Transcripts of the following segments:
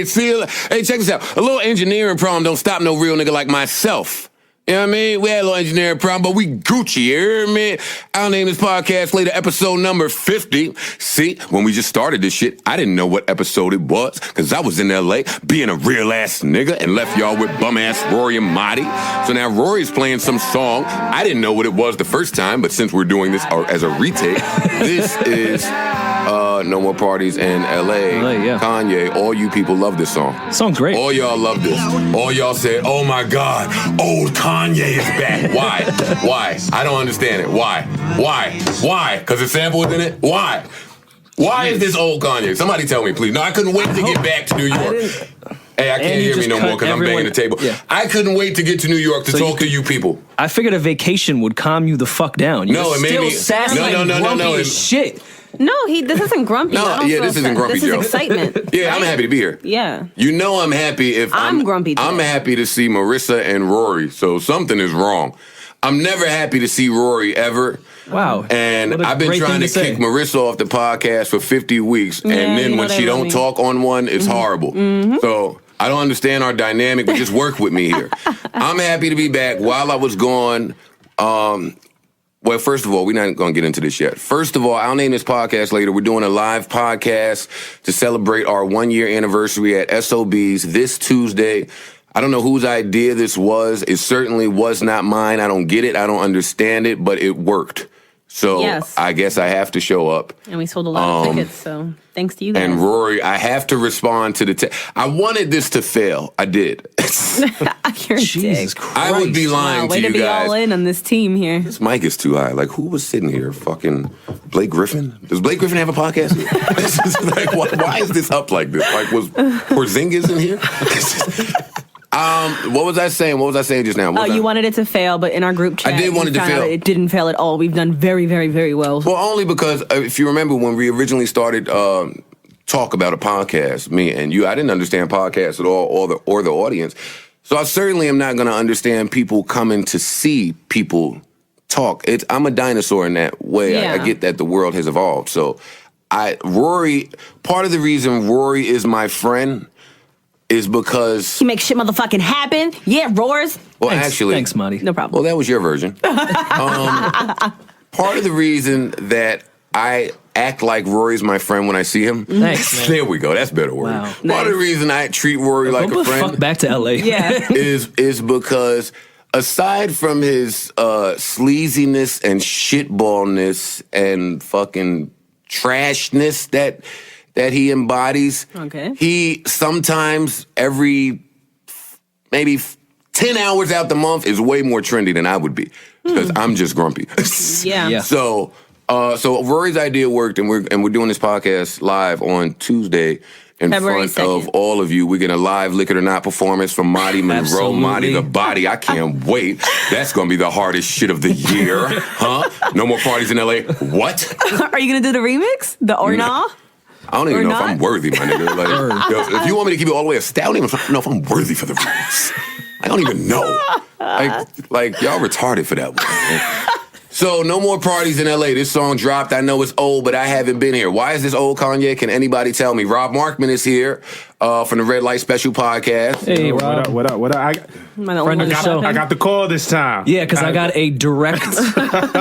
see, hey, check this out. A little engineering problem don't stop no real nigga like myself. You know what I mean? We had a little engineering problem, but we Gucci, you hear me? I'll name this podcast later episode number 50. See, when we just started this shit, I didn't know what episode it was, because I was in L.A. being a real-ass nigga and left y'all with bum-ass Rory and Marty. So now Rory's playing some song. I didn't know what it was the first time, but since we're doing this as a retake, this is... No More Parties in L.A. Yeah. Kanye, all you people love this song. Song's great. All y'all love this. All y'all said, oh my God, old Kanye is back. Why? Why? I don't understand it. Why? Why? Why? Because the sample was in it? Why? Why is this old Kanye? Somebody tell me, please. No, I couldn't wait to get back to New York. Hey, I can't hear me no more because I'm banging the table. Yeah. I couldn't wait to get to New York to talk to you people. I figured a vacation would calm you the fuck down. You're it made me... sassy and grumpy as shit. No, this isn't grumpy. No, this isn't grumpy, Joe. This is excitement. Yeah, right? I'm happy to be here. Yeah. You know I'm happy if I'm grumpy today. I'm happy to see Marisa and Rory, so something is wrong. I'm never happy to see Rory ever. Wow. And I've been trying to kick Marisa off the podcast for 50 weeks, and then when she don't talk on one, it's horrible. Mm-hmm. So I don't understand our dynamic, but just work with me here. I'm happy to be back. While I was gone, well, first of all, we're not going to get into this yet. First of all, I'll name this podcast later. We're doing a live podcast to celebrate our 1-year anniversary at SOB's this Tuesday. I don't know whose idea this was. It certainly was not mine. I don't get it. I don't understand it, but it worked. So I guess I have to show up. And we sold a lot of tickets, so thanks to you guys. And Rory, I have to respond to the I wanted this to fail. I did. You're Jesus dick. Christ. I would be lying to you guys. Way to be all in on this team here. This mic is too high. Like, who was sitting here? Fucking Blake Griffin? Does Blake Griffin have a podcast? Like, why is this up like this? Like, was Porzingis in here? What was I saying? What was I saying just now? You wanted it to fail, but in our group chat, I did want it to fail. It didn't fail at all. We've done very, very, very well. Well, only because if you remember when we originally started talk about a podcast, me and you, I didn't understand podcasts at all, or the audience. So I certainly am not going to understand people coming to see people talk. I'm a dinosaur in that way. Yeah. I get that the world has evolved. So Rory, part of the reason Rory is my friend is because... He makes shit motherfucking happen. Yeah, roars. Well, Thanks, Marty. No problem. Well, that was your version. Part of the reason that I act like Rory's my friend when I see him... Thanks, man. There we go. That's better word. Wow. Part of the reason I treat Rory like a friend... Fuck back to L.A. Yeah. is because aside from his sleaziness and shitballness and fucking trashness that he embodies. Okay. He sometimes every maybe 10 hours out the month is way more trendy than I would be because I'm just grumpy. Yeah. So Rory's idea worked, and we're doing this podcast live on Tuesday in February front 2nd. of all of you. We're getting a live Lick It or Not performance from Marty Monroe, Absolutely. Marty the Body. I can't wait. That's going to be the hardest shit of the year. Huh? No More Parties in L.A. What? Are you going to do the remix? The or nah? I don't even Or know not? if I'm worthy, my nigga. Like, yo, if you want me to keep it all the way, I don't even know if I'm worthy for the remix. I don't even know. Like y'all retarded for that one. Man. So, No More Parties in L.A. This song dropped. I know it's old, but I haven't been here. Why is this old, Kanye? Can anybody tell me? Rob Markman is here from the Red Light Special Podcast. Hey, Rob. What up? Friend of the show. I got the call this time. Yeah, because I got a direct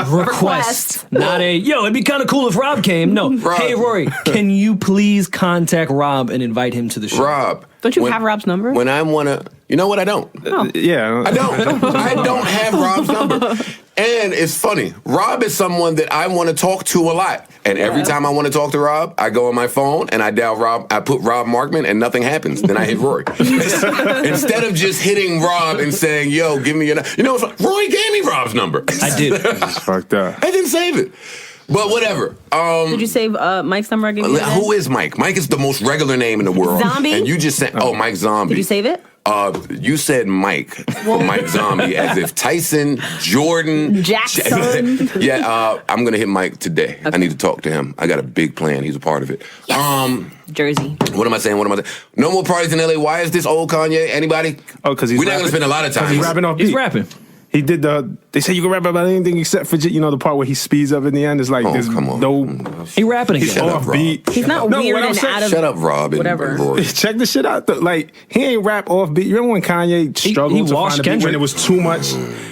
request. Not it'd be kind of cool if Rob came. No. Rob. Hey, Rory, can you please contact Rob and invite him to the show? Rob. Don't you have Rob's number? When I want to... You know what? I don't. Yeah. I don't. I don't have Rob's number. And it's funny. Rob is someone that I want to talk to a lot. And every time I want to talk to Rob, I go on my phone and I dial Rob. I put Rob Markman and nothing happens. Then I hit Rory. Instead of just hitting Rob and saying, yo, give me your number. You know, Rory gave me Rob's number. I did. It's fucked up. I didn't save it. But whatever. Did you save Mike's number? I gave you Who is Mike? Mike is the most regular name in the world. Zombie? And you just said, Mike Zombie. Did you save it? You said Mike for Mike Zombie as if Tyson, Jordan, Jackson. I'm going to hit Mike today. Okay. I need to talk to him. I got a big plan. He's a part of it. Yes. Jersey. What am I saying? No More Parties in L.A. Why is this old Kanye? Anybody? Oh, because we're not going to spend a lot of time. He's rapping off beat. He's rapping. He did they say you can rap about anything except for, the part where he speeds up in the end. It's like, there's come on. no... He rapping again. He's offbeat. He's not weird and out of... Shut up, Rob. Whatever. Check the shit out. Like, he ain't rap offbeat. You remember when Kanye struggled he to washed find a beat Kendrick. when it was too much?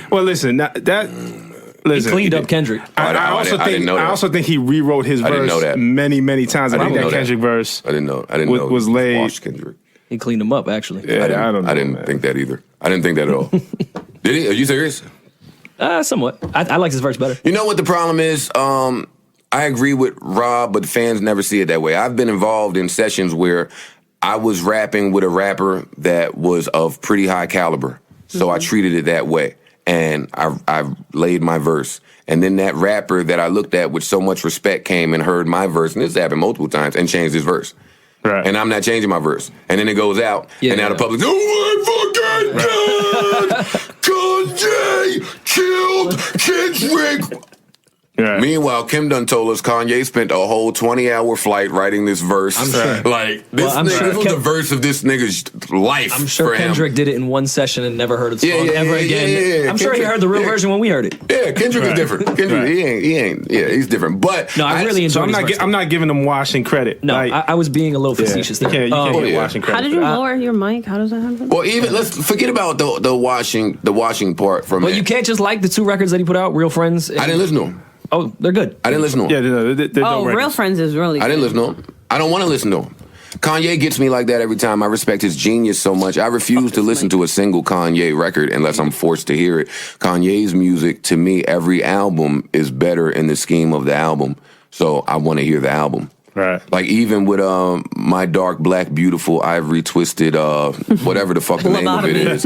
Well, listen, listen. He cleaned up Kendrick. I didn't know that. I also think he rewrote his didn't verse know that. many, many times. I think didn't that know Kendrick verse I didn't know. was laid. Wash Kendrick. He cleaned him up, actually. Yeah, I don't know. I didn't think that either. I didn't think that at all. Did he? Are you serious? Somewhat. I like his verse better. You know what the problem is? I agree with Rob, but the fans never see it that way. I've been involved in sessions where I was rapping with a rapper that was of pretty high caliber. So I treated it that way. And I laid my verse. And then that rapper that I looked at with so much respect came and heard my verse, and this happened multiple times, and changed his verse. Right. And I'm not changing my verse. And then it goes out, and now the public, oh my fucking God! Kanye killed Kendrick. Right. Meanwhile, Kim done told us Kanye spent a whole 20-hour flight writing this verse. I'm sure. Like, this was the verse of this nigga's life. I'm sure for Kendrick him. did it in one session and never heard the song ever again. Yeah. I'm sure he heard the real version when we heard it. Yeah, Kendrick is different. Kendrick, he ain't. Yeah, he's different. But No, I really enjoyed his verse. I'm not giving him washing credit. No, Like, I was being a little facetious there. You can't get washing credit. How did you lower your mic? How does that happen? Well, even let's forget about the washing part from But it. you can't just like the 2 records that he put out, Real Friends. I didn't listen to him. Oh, they're good. I didn't listen to him. Yeah, they're dope Real records. Friends is really good. I didn't listen to him. I don't want to listen to him. Kanye gets me like that every time. I respect his genius so much. I refuse to listen to a single Kanye record unless I'm forced to hear it. Kanye's music, to me, every album is better in the scheme of the album. So I want to hear the album. Right. Like even with My Dark Black Beautiful Ivory Twisted whatever the fuck the name of it is.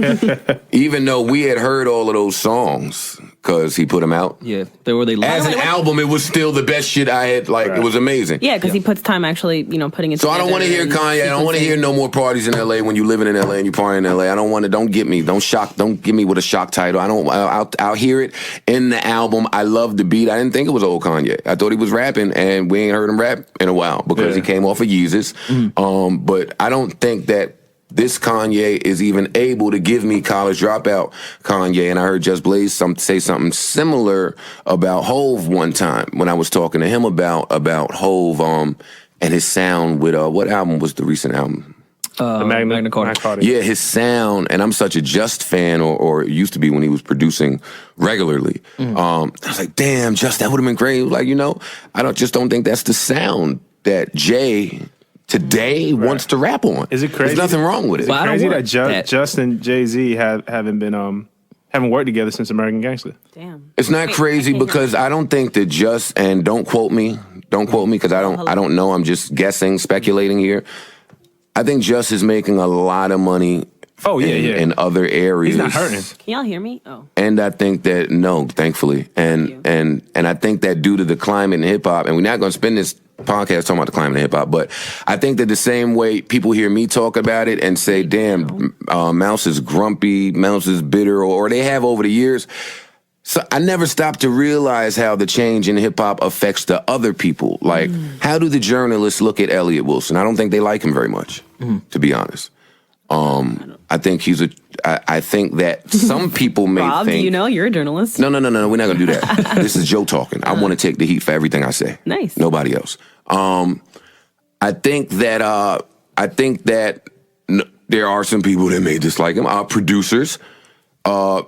Even though we had heard all of those songs because he put them out. Yeah, they were. As an album, it was still the best shit I had. Like it was amazing. Yeah, because he puts time actually, putting it. So I don't want to hear Kanye. I don't want to hear no more parties in LA when you living in LA and you partying in LA. I don't want to. Don't get me. Don't get me with a shock title. I don't. I'll hear it in the album. I love the beat. I didn't think it was old Kanye. I thought he was rapping, and we ain't heard him rap in a while because he came off of Yeezus. But I don't think that this Kanye is even able to give me College Dropout Kanye. And I heard Just Blaze say something similar about Hove one time when I was talking to him about Hove and his sound with what album was the recent album? The Magna Carta. Yeah, his sound, and I'm such a Just fan, or it used to be when he was producing regularly. I was like, damn, Just, that would have been great. Like, I don't think that's the sound that Jay today wants to rap on. Is it crazy? There's nothing wrong with it. Well, Crazy that Just and Jay-Z haven't worked together since American Gangster. Damn. It's not crazy because I don't think that Just, and don't quote me because I don't know. I'm just guessing, speculating here. I think Just is making a lot of money. In other areas. He's not hurting. Can y'all hear me? Oh. And I think that thankfully, and I think that due to the climate in hip hop, and we're not going to spend this podcast talking about the climate in hip hop, but I think that the same way people hear me talk about it and say, "Damn, Mouse is grumpy, Mouse is bitter," or they have over the years. So I never stopped to realize how the change in hip hop affects the other people. Like, how do the journalists look at Elliott Wilson? I don't think they like him very much, to be honest. I think I think that some people may Rob, think. you're a journalist. No, we're not gonna do that. This is Joe talking. I want to take the heat for everything I say. Nice. Nobody else. I think that there are some people that may dislike him. Producers. I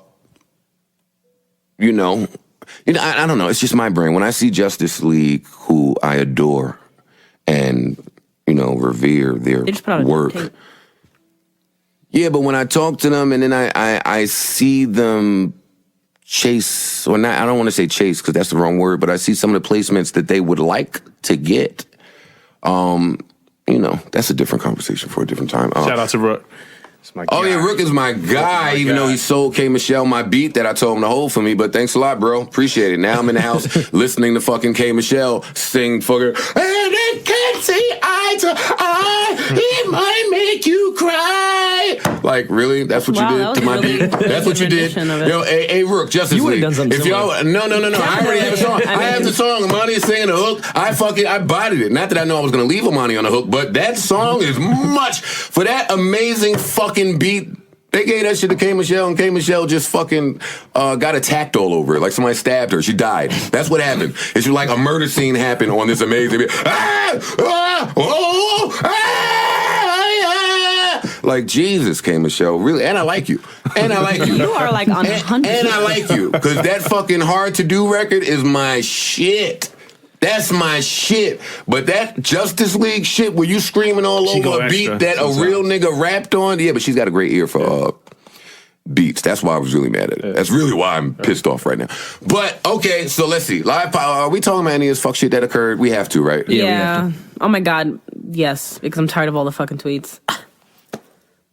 don't know. It's just my brain. When I see Justice League, who I adore and revere their work. Yeah, but when I talk to them and then I see them chase, or not, I don't want to say chase because that's the wrong word, but I see some of the placements that they would like to get. That's a different conversation for a different time. Shout out to Rook. Rook is my guy, even though he sold K. Michelle my beat that I told him to hold for me. But thanks a lot, bro. Appreciate it. Now I'm in the house listening to fucking K. Michelle sing for her. And it can't see eye to eye. It might make you cry. Like, really? That's what you did to my beat? That's what you did? Hey, Rook, Justice You would League. have done something similar. No. I already have a song. I have the song. Amani is singing the hook. I bodied it. Not that I know I was going to leave Amani on the hook, but that song is much for that amazing fucking beat. They gave that shit to K. Michelle, and K. Michelle just fucking got attacked all over it. Like somebody stabbed her. She died. That's what happened. It's like a murder scene happened on this amazing... Like, Jesus, K. Michelle, really? And I like you. And I like you. You are like on 100. And I like you. Because that fucking Hard to Do record is my shit. That's my shit. But that Justice League shit where you screaming all over a beat that a real nigga rapped on, yeah, but she's got a great ear for beats. That's why I was really mad at it. That's really why I'm pissed off right now. But, okay, so let's see. Live power, are we talking about any of this fuck shit that occurred? We have to, right? Yeah. Oh my God. Yes, because I'm tired of all the fucking tweets.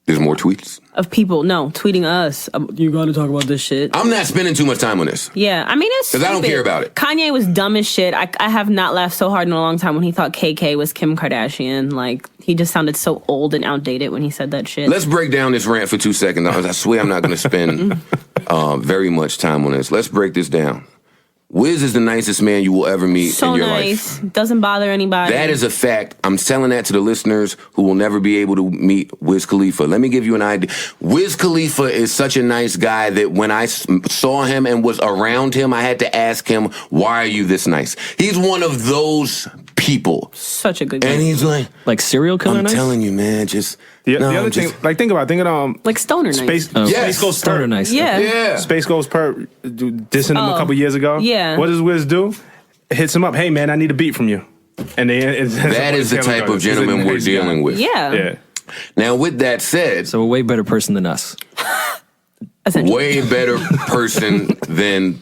There's more tweets? Of people, tweeting us. You gotta talk about this shit. I'm not spending too much time on this. Yeah, I mean, it's because I don't care about it. Kanye was dumb as shit. I have not laughed so hard in a long time when he thought KK was Kim Kardashian. Like, he just sounded so old and outdated when he said that shit. Let's break down this rant for 2 seconds. I swear I'm not going to spend very much time on this. Let's break this down. Wiz is the nicest man you will ever meet in your life. So nice. Doesn't bother anybody. That is a fact. I'm telling that to the listeners who will never be able to meet Wiz Khalifa. Let me give you an idea. Wiz Khalifa is such a nice guy that when I saw him and was around him, I had to ask him, why are you this nice? He's one of those people. Such a good guy. And he's like serial killer nice? I'm telling you, man, just... The other thing, like, think about it. Like Stoner Space, nice. Space Ghost Stoner nice. Yeah. Space Ghost Perp dissing him a couple years ago. Yeah. What does Wiz do? Hits him up. Hey, man, I need a beat from you. And that is the type of gentleman we're dealing with. Yeah. Now, with that said... So a way better person than us. Way better person than...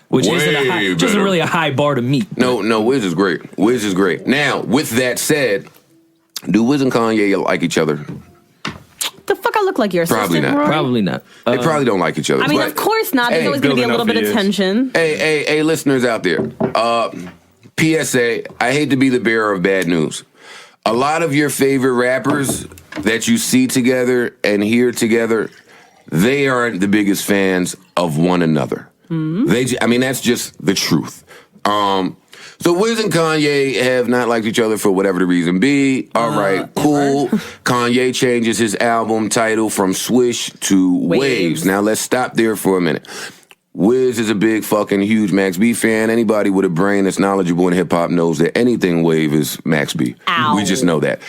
Which isn't really a high bar to meet. No, Wiz is great. Wiz is great. Now, with that said... Do Wiz and Kanye like each other? The fuck I look like your assistant, Probably not. Rory? Probably not. They probably don't like each other. I mean, of course not. There's always going to be a little bit of tension. Hey, listeners out there. PSA, I hate to be the bearer of bad news. A lot of your favorite rappers that you see together and hear together, they aren't the biggest fans of one another. Mm-hmm. That's just the truth. So Wiz and Kanye have not liked each other for whatever the reason be. All right, cool. Kanye changes his album title from Swish to Waves. Now let's stop there for a minute. Wiz is a big fucking huge Max B fan. Anybody with a brain that's knowledgeable in hip hop knows that anything wave is Max B. Ow. We just know that.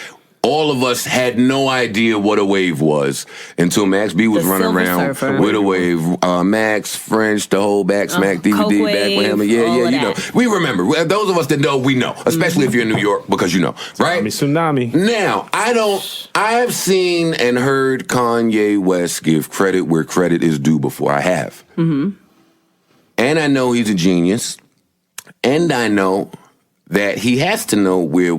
All of us had no idea what a wave was until Max B was running around with a wave. Max, French, the whole back smack DVD back with him. Yeah, you know. We remember. Those of us that know, we know. Especially if you're in New York, because you know, right? Tsunami. Now, I've seen and heard Kanye West give credit where credit is due before. I have. Mm-hmm. And I know he's a genius. And I know that he has to know where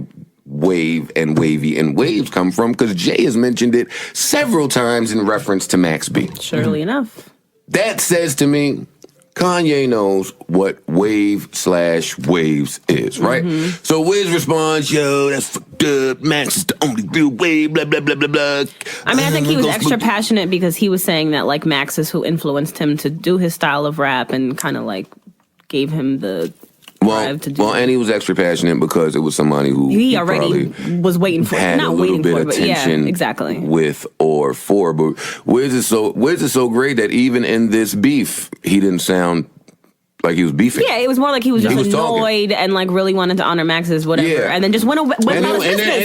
wave and wavy and waves come from, because Jay has mentioned it several times in reference to Max B. Surely enough. That says to me, Kanye knows what wave/waves is, right? Mm-hmm. So Wiz responds, yo, that's fucked up. Max is the only real wave, blah, blah, blah, blah, blah. I mean, I think he was extra passionate because he was saying that, like, Max is who influenced him to do his style of rap and kind of, like, gave him the... and he was extra passionate because it was somebody who he already was waiting for, had not a little waiting bit for, of but tension yeah, exactly. with or for. But Wiz is so great that even in this beef, he didn't sound like he was beefing. Yeah, it was more like he was just annoyed and like really wanted to honor Max's whatever, and then just went away. And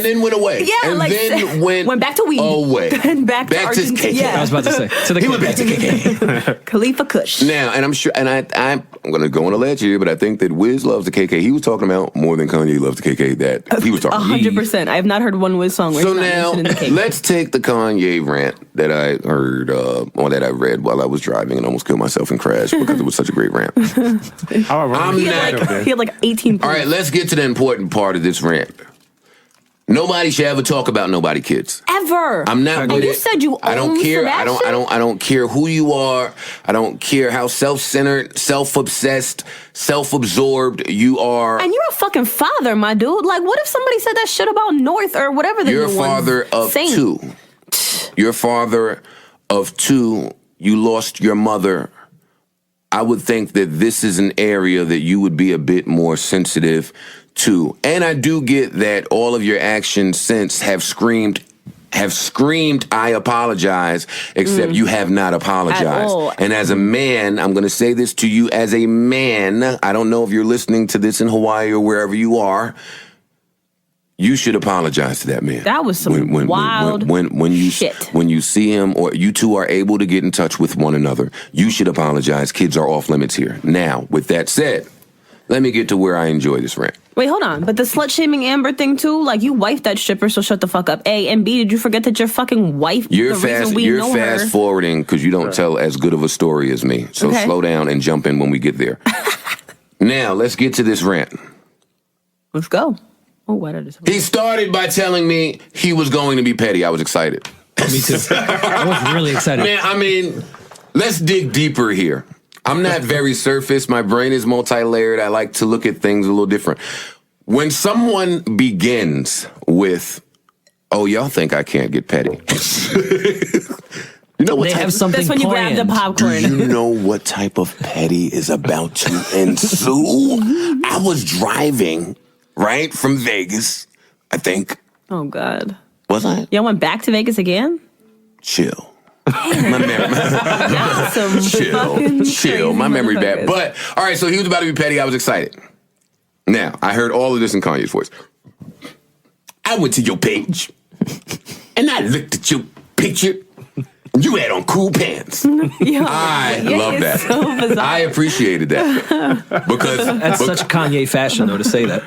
then went away. Yeah, and like then went back to weed. Away. And back to Argentina. KK. Yeah. I was about to say. He went back to KK. Khalifa Kush. Now, and I'm sure, and I'm going to go on a ledge here, but I think that Wiz loves the KK. He was talking about more than Kanye loves the KK that he was talking about. 100%. I have not heard one Wiz song where he's not mentioning the KK. Let's take the Kanye rant that I heard, or that I read while I was driving and almost killed myself and crashed because it was such a great rant. He had like 18 points. All right, let's get to the important part of this rant. Nobody should ever talk about nobody kids. Ever. I'm not with it. You said you I don't care. I don't care who you are. I don't care how self-centered, self-obsessed, self-absorbed you are. And you're a fucking father, my dude. Like, what if somebody said that shit about North or whatever You're a father of two. You're a father of two. You lost your mother. I would think that this is an area that you would be a bit more sensitive to. And I do get that all of your actions since have screamed have screamed, I apologize, except you have not apologized. And as a man, I'm going to say this to you as a man. I don't know if you're listening to this in Hawaii or wherever you are. You should apologize to that man. That was some wild shit. When you see him or you two are able to get in touch with one another, you should apologize. Kids are off limits here. Now, with that said, let me get to where I enjoy this rant. Wait, hold on. But the slut-shaming Amber thing, too? Like, you wifed that stripper, so shut the fuck up. A, and B, did you forget that your fucking wife You're fast-forwarding because you don't tell as good of a story as me. So slow down and jump in when we get there. Now, let's get to this rant. Let's go. Oh, what are this? He started by telling me he was going to be petty. I was excited. Me too. I was really excited. Man, I mean, let's dig deeper here. I'm not very surface. My brain is multi-layered. I like to look at things a little different. When someone begins with, oh, y'all think I can't get petty. You know what they have something That's when you grab the popcorn. Do you know what type of petty is about to ensue? I was driving, right, from Vegas, I think. Oh, God. Was I? Y'all went back to Vegas again? Chill. My memory. Chill. My memory bad. But, all right, so he was about to be petty. I was excited. Now, I heard all of this in Kanye's voice. I went to your page, and I looked at your picture. You had on cool pants. I love that. So I appreciated that. Because that's such Kanye fashion, though, to say that.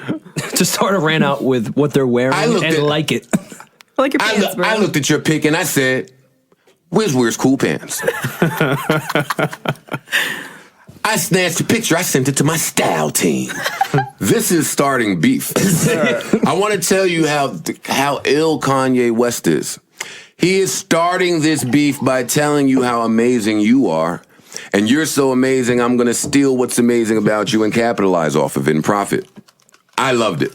To start a rant out with what they're wearing and like it. I like your pants, bro. I looked at your pic, and I said, where's cool pants? I snatched a picture. I sent it to my style team. This is starting beef. I want to tell you how ill Kanye West is. He is starting this beef by telling you how amazing you are. And you're so amazing, I'm going to steal what's amazing about you and capitalize off of it and profit. I loved it.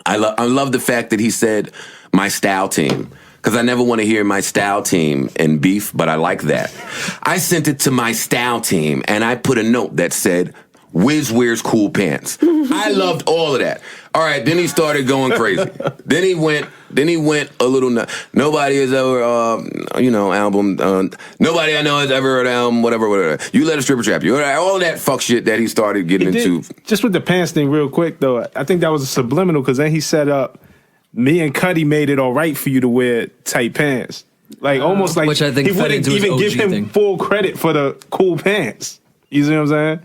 I love the fact that he said, my style team. Because I never want to hear my style team in beef, but I like that. I sent it to my style team, and I put a note that said, Wiz wears cool pants. I loved all of that. All right, then he started going crazy. Then he went a little nuts. Nobody has ever, album. Nobody I know has ever heard album, whatever. You let a stripper trap you. All of that fuck shit that he started getting into. Just with the pants thing real quick, though, I think that was a subliminal, because then he set up, me and Cuddy made it all right for you to wear tight pants. Like, almost like which I think he wouldn't even give him full credit for the cool pants. You see what I'm saying?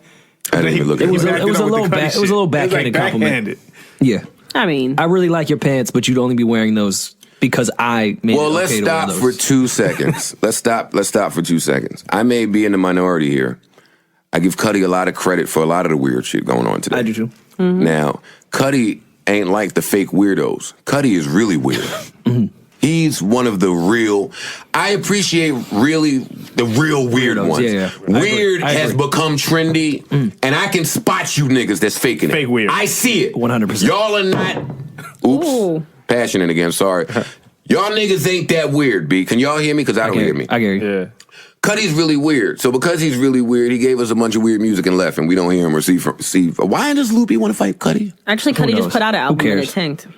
I didn't even look at it. It was a little backhanded compliment. Yeah. I mean, I really like your pants, but you'd only be wearing those because I made well, it okay to wear those. Let's stop for 2 seconds. Let's stop for 2 seconds. I may be in the minority here. I give Cuddy a lot of credit for a lot of the weird shit going on today. I do too. Mm-hmm. Now, Cuddy ain't like the fake weirdos. Cuddy is really weird. Mm-hmm. He's one of the real. I appreciate really the real weird ones. Yeah. Weird has become trendy, and I can spot you niggas that's faking it. Fake weird. I see it. 100%. Y'all are not. Oops. Ooh. Passionate again. Sorry. Y'all niggas ain't that weird, B. Can y'all hear me? Because I don't hear me. I hear you. Yeah. Cuddy's really weird. So because he's really weird, he gave us a bunch of weird music and left, and we don't hear him or see. Why does Loopy want to fight Cuddy? Actually, Cuddy just put out an album and it tanked.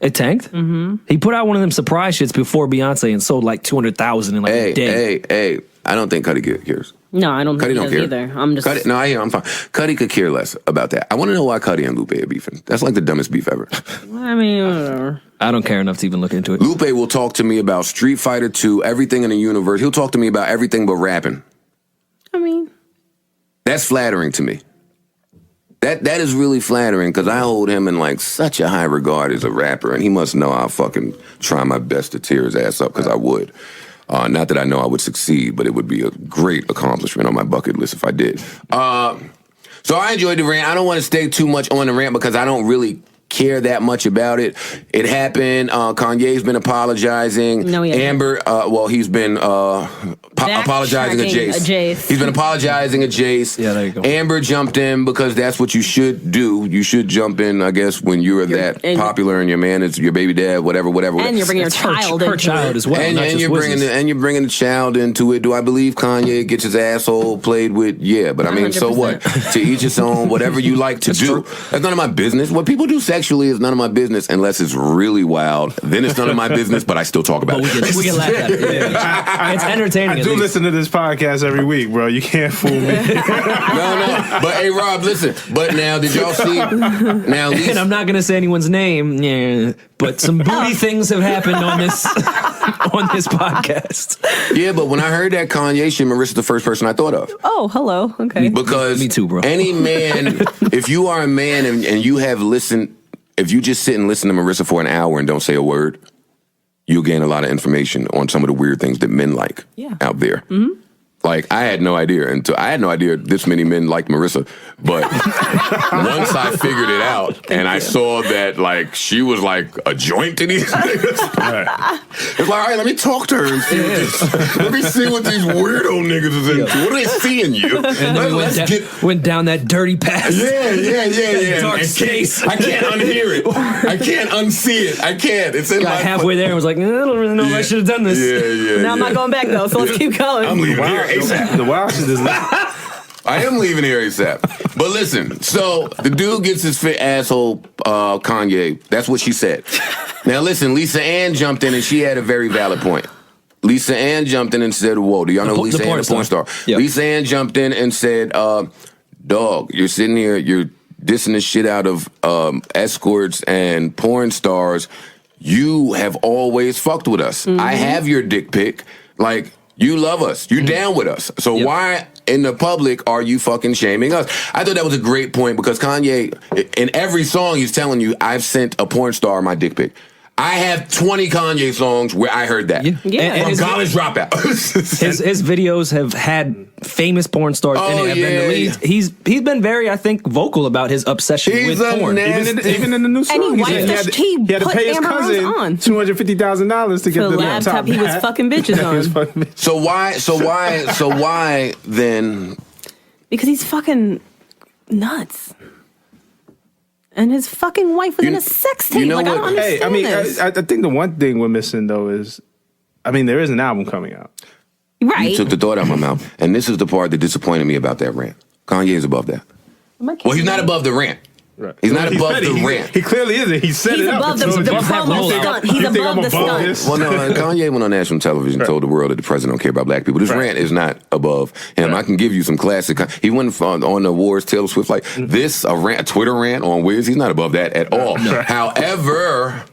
It tanked? Mm-hmm. He put out one of them surprise shits before Beyonce and sold like 200,000 in like a day. Hey, I don't think Cuddy cares. No, I don't think he does either. I'm just... Cuddy, no, I'm fine. Cuddy could care less about that. I want to know why Cuddy and Lupe are beefing. That's like the dumbest beef ever. I mean, whatever. I don't care enough to even look into it. Lupe will talk to me about Street Fighter 2, everything in the universe. He'll talk to me about everything but rapping. I mean... That's flattering to me. That is really flattering because I hold him in like such a high regard as a rapper, and he must know I'll fucking try my best to tear his ass up because I would. Not that I know I would succeed, but it would be a great accomplishment on my bucket list if I did. So I enjoyed the rant. I don't want to stay too much on the rant because I don't really care that much about it. It happened. Kanye's been apologizing. No, he hasn't. Amber, he's been apologizing to Jace. He's been apologizing to Jace. Yeah, there you go. Amber jumped in because that's what you should do. You should jump in, I guess, when you're that popular and your man is your baby dad, whatever. And you're bringing your child her child as well. And you're bringing the child into it. Do I believe Kanye gets his asshole played with? Yeah, but I mean, 100%. So what? To each his own. Whatever you like to do. That's none of my business. What people do sex actually is none of my business unless it's really wild. Then it's none of my business, but I still talk about it. We can laugh at it. Yeah. It's entertaining. I do listen to this podcast every week, bro. You can't fool me. No. But hey, Rob, listen. But now, did y'all see? Now, Lisa, and I'm not going to say anyone's name, but some booty things have happened on this podcast. Yeah, but when I heard that Kanye shit, Marissa's the first person I thought of. Oh, hello. Okay. Because me too, bro. Any man, if you are a man and you have listened, if you just sit and listen to Marissa for an hour and don't say a word, you'll gain a lot of information on some of the weird things that men like out there. Mm-hmm. Like, I had no idea this many men liked Marissa. But once I figured it out and I saw that, like, she was like a joint to these niggas. Right. It's like, all right, let me talk to her and see let me see what these weirdo niggas is into. What are they seeing you? And then went down that dirty path. Yeah. Dark space. I can't unhear it. I can't unsee it. I can't. It's in Got halfway there and was like, I don't really know if I should have done this. Yeah. Now I'm not going back, though, so let's keep going. I'm leaving here ASAP. The wild shit is I am leaving here ASAP. But listen, so the dude gets his fit asshole, Kanye. That's what she said. Now listen, Lisa Ann jumped in and she had a very valid point. Lisa Ann jumped in and said, whoa, do y'all know Lisa Ann, the porn star? Yep. Lisa Ann jumped in and said, dog, you're sitting here, you're dissing the shit out of escorts and porn stars. You have always fucked with us. Mm-hmm. I have your dick pic. Like, you love us. You're down with us. So why in the public are you fucking shaming us? I thought that was a great point because Kanye, in every song, he's telling you, I've sent a porn star my dick pic. I have 20 Kanye songs where I heard that. Yeah. From College Dropout. his videos have had famous porn stars in it. Have been released. He's been very, I think, vocal about his obsession with porn. Even in the new song, he had to pay his cousin $250,000 to get the laptop he was fucking bitches on. So why then? Because he's fucking nuts. And his fucking wife was in a sex tape. Like, I don't understand this. I think the one thing we're missing, though, is, there is an album coming out. Right. You took the thought out of my mouth. And this is the part that disappointed me about that rant. Kanye is above that. Well, he's not above the rant. Right. He's not above the rant. He clearly isn't. He said he's it above the promo stunt. He's above the stunt. Well, no, Kanye went on national television, told the world that the president don't care about black people. This rant is not above him. I can give you some classic. He went on the awards, Taylor Swift, like this, a Twitter rant on Wiz. He's not above that at all. However,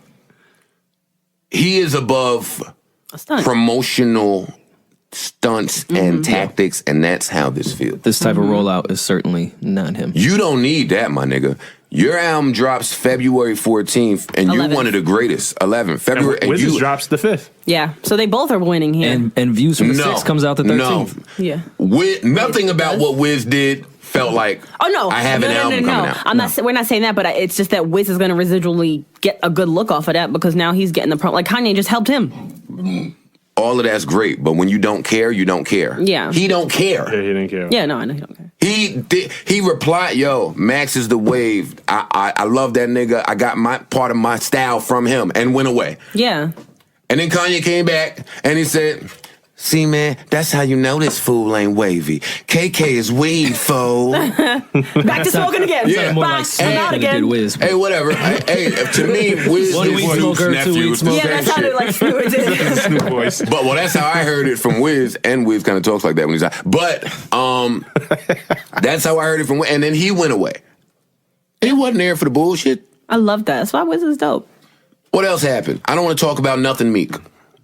he is above promotional stunts and tactics, and that's how this feels. This type of rollout is certainly not him. You don't need that, my nigga. Your album drops February 14th, and you're one of the greatest. 11th. February. And Wiz drops the 5th. Yeah, so they both are winning here. And Views from the 6th comes out the 13th. No. Yeah. Nothing about what Wiz did felt like, I have an album coming out. We're not saying that, but it's just that Wiz is going to residually get a good look off of that because now he's getting the pro. Like, Kanye just helped him. All of that's great, but when you don't care, you don't care. Yeah. He don't care. Yeah, he didn't care. Yeah, no, I know he don't care. He replied, yo, Max is the wave. I love that nigga. I got my part of my style from him and went away. Yeah. And then Kanye came back and he said, see, man, that's how you know this fool ain't wavy. KK is weed, fool. Back to smoking again. Yeah. More like I'm out again. Wiz. Hey, whatever. Hey, to me, Wiz is Snoop's nephew. Yeah, that sounded like Snoop did. Snoop voice. But that's how I heard it from Wiz, and Wiz kind of talks like that when he's out. But that's how I heard it from Wiz, and then he went away. He wasn't there for the bullshit. I love that. That's why Wiz is dope. What else happened? I don't want to talk about nothing Meek.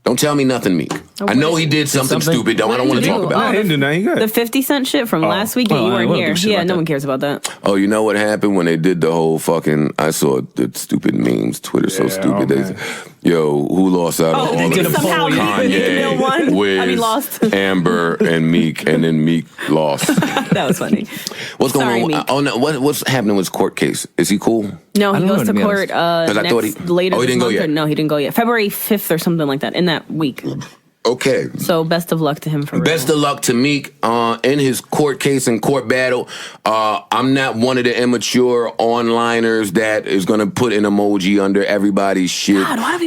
Don't tell me nothing, Meek. I know he did something stupid, though. I don't want to talk about it. He didn't do nothing good. The 50 Cent shit from last week, you weren't here. Yeah, no one cares about that. Oh, you know what happened when they did the whole fucking... I saw the stupid memes. Twitter's so stupid. Who lost out on all of it? Somehow Kanye won. Wiz, lost. Amber, and Meek, and then Meek lost. That was funny. What's going on? Meek. Oh, no, what's happening with his court case? Is he cool? No, he goes to court later he didn't go yet. No, he didn't go yet. February 5th or something like that, in that week. Okay. So best of luck to him for real. Best of luck to Meek in his court case and court battle. I'm not one of the immature onliners that is going to put an emoji under everybody's shit. God,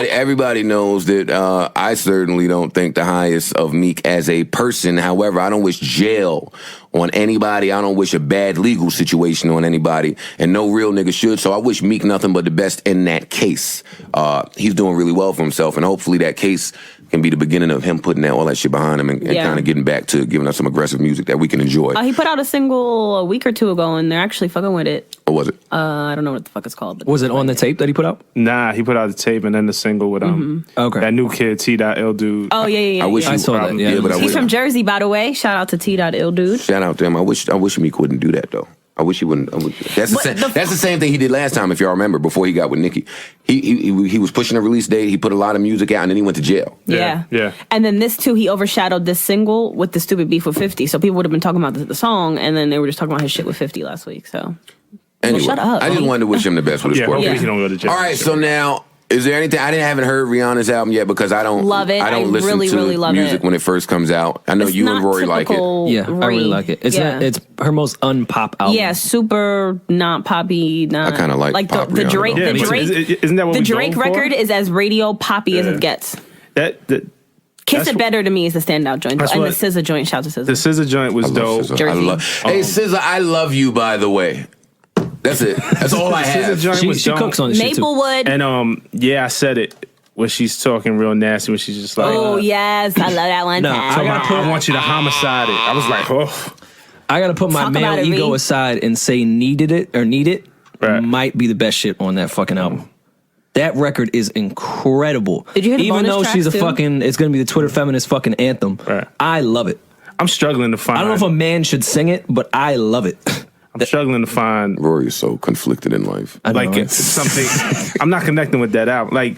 everybody knows that I certainly don't think the highest of Meek as a person. However, I don't wish jail on anybody. I don't wish a bad legal situation on anybody, and no real nigga should. So I wish Meek nothing but the best in that case. He's doing really well for himself, and hopefully that case can be the beginning of him putting all that shit behind him and kind of getting back to giving us some aggressive music that we can enjoy. He put out a single a week or two ago, and they're actually fucking with it. What was it? I don't know what the fuck it's called. But Was it on the tape that he put out? Nah, he put out the tape and then the single with Okay. that new kid T.Ill dude. Oh yeah. I wish I saw that. Yeah, but I He's wish, from Jersey, by the way. Shout out to T.Ill dude. shout out to him. I wish Meek wouldn't do that though. I wish he wouldn't. That's the same thing he did last time. If y'all remember, before he got with Nicki, he was pushing a release date. He put a lot of music out, and then he went to jail. Yeah. And then this too, he overshadowed this single with the stupid beef with 50. So people would have been talking about the song, and then they were just talking about his shit with 50 last week. So Anyway, shut up. I just wanted to wish him the best with his court hopefully case. he don't go to jail. All right, so now. Is there anything? I haven't heard Rihanna's album yet because I don't love it. I don't I listen really, to really love music it. when it first comes out. I know It's you not and Rory like it. Yeah, I really like it. It's her most unpop album. Yeah, super not poppy. Not, I kinda like pop the Rihanna, Drake. though. The Yeah, Drake. Isn't that what the we Drake going for? record is as radio poppy as it gets. That Kiss That's It Better to me is the standout joint, That's and the what- SZA joint. Shout to the SZA. SZA joint was dope. SZA. Jersey. Hey SZA, I love you. By the way, that's it. That's all I SZA have. joint was She dope. cooks on this shit too. Maplewood. And yeah, I said it when she's talking real nasty. When she's just like, Oh yes, I love that one. No, time. I want you to homicide it. I was like, oh. I gotta put my Talk male about it, ego Ree. aside and say Need It Right. might be the best shit on that fucking album. That record is incredible. Did you hear the Even bonus though tracks she's a too? fucking, it's gonna be the Twitter feminist fucking anthem. Right. I love it. I'm struggling to find. I don't know if a man should sing it, but I love it. I'm struggling to find Rory is so conflicted in life. I know, like right? it's something. I'm not connecting with that album. Like,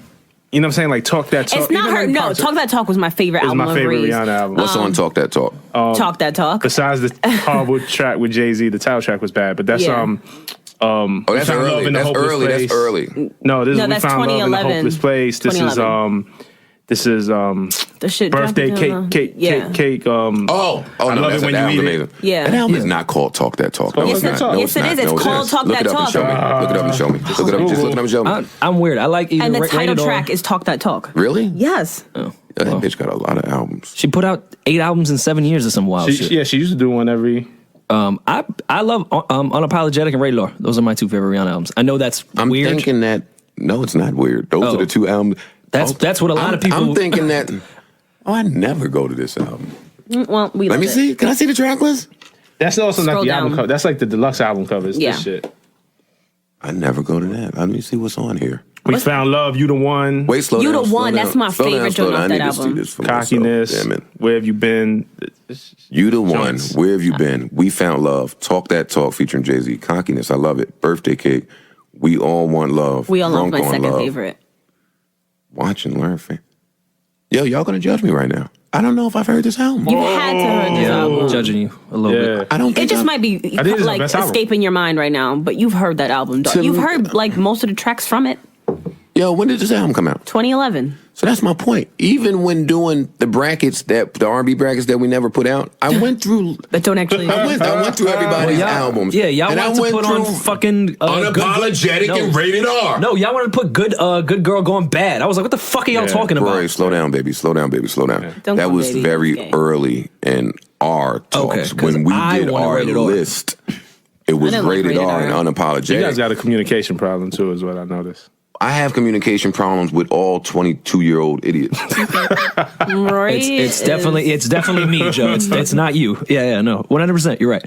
you know what I'm saying? Like, Talk That Talk. It's not even her. like No, parts of- Talk That Talk was my favorite It was album my of favorite Ree's. Rihanna album. What's on Talk That Talk? Talk That Talk. Besides the horrible track with Jay-Z, the title track was bad. But that's Yeah. Oh, that's We Found Love early. in the That's Hopeless early. Place. That's early. No, this No, is We that's Found Love in the 2011. Hopeless Place. This is 2011. The shit. Birthday Cake. Yeah. Oh, I no, love that's it when that you album's eat it. amazing. Yeah. That album is not called Talk That Talk. No, Yes, it's not. No, yes, it not. is. It's No, called Talk Look That it up and Talk. show me. Look it up and show me. Look it up. Just look it up and show me. I'm weird. I like either And the title Rated R- track is Talk That Talk. Really? Yes. That bitch got a lot of albums. She put out 8 albums in 7 years or some wild shit. She used to do one every. I love Unapologetic and Rated R. Those are my 2 favorite Rihanna albums. I know that's I'm weird. thinking that. No, it's not weird. Those are the 2 albums. That's what a lot of people. I'm thinking that. Oh, I never go to this album. Well, we Let love me it. see. Can I see the track list? That's also Scroll not the album down. cover. That's like the deluxe album covers. Yeah. This shit. I never go to that. Let me see what's on here. We Found Love. You the One. Wait, slow You down. the slow One, down, that's my slow down, favorite slow joint down. off I that need to see album. this for myself. Cockiness. Damn it. Where have you been? You the One. Joints. Where have you been? We Found Love. Talk That Talk featuring Jay-Z. Cockiness. I love it. Birthday Cake. We All Want Love. We All Love Drunk my on second Love. favorite. Watch and learn. Yo, y'all gonna judge me right now. I don't know if I've heard this album. You had to heard this Yeah, I'm album. judging you a little Yeah. bit. I don't think It just I've- might be think it's the like best album. escaping your mind right now, but you've heard that album. Dog. To You've me- heard like most of the tracks from it. Yo, when did this album come out? 2011. So that's my point. Even when doing the brackets the R&B brackets that we never put out, I went through. That don't actually. I went through everybody's Y'all- albums. Yeah, y'all and I want to went put on through fucking Unapologetic good, and Rated R. No, y'all want to put good girl going bad. I was like, what the fuck are y'all talking about? Rory, slow down, baby. Slow down, baby. Slow down. Don't That go, was baby. very Okay. early in our talks. 'cause When we I did wanted our Rated R. list, it was didn't like Rated Rated R R. and Unapologetic. You guys got a communication problem too, is what I noticed. I have communication problems with all 22-year-old idiots. Rory It's is- definitely me, Joe. It's not you. Yeah, no, 100%. You're right.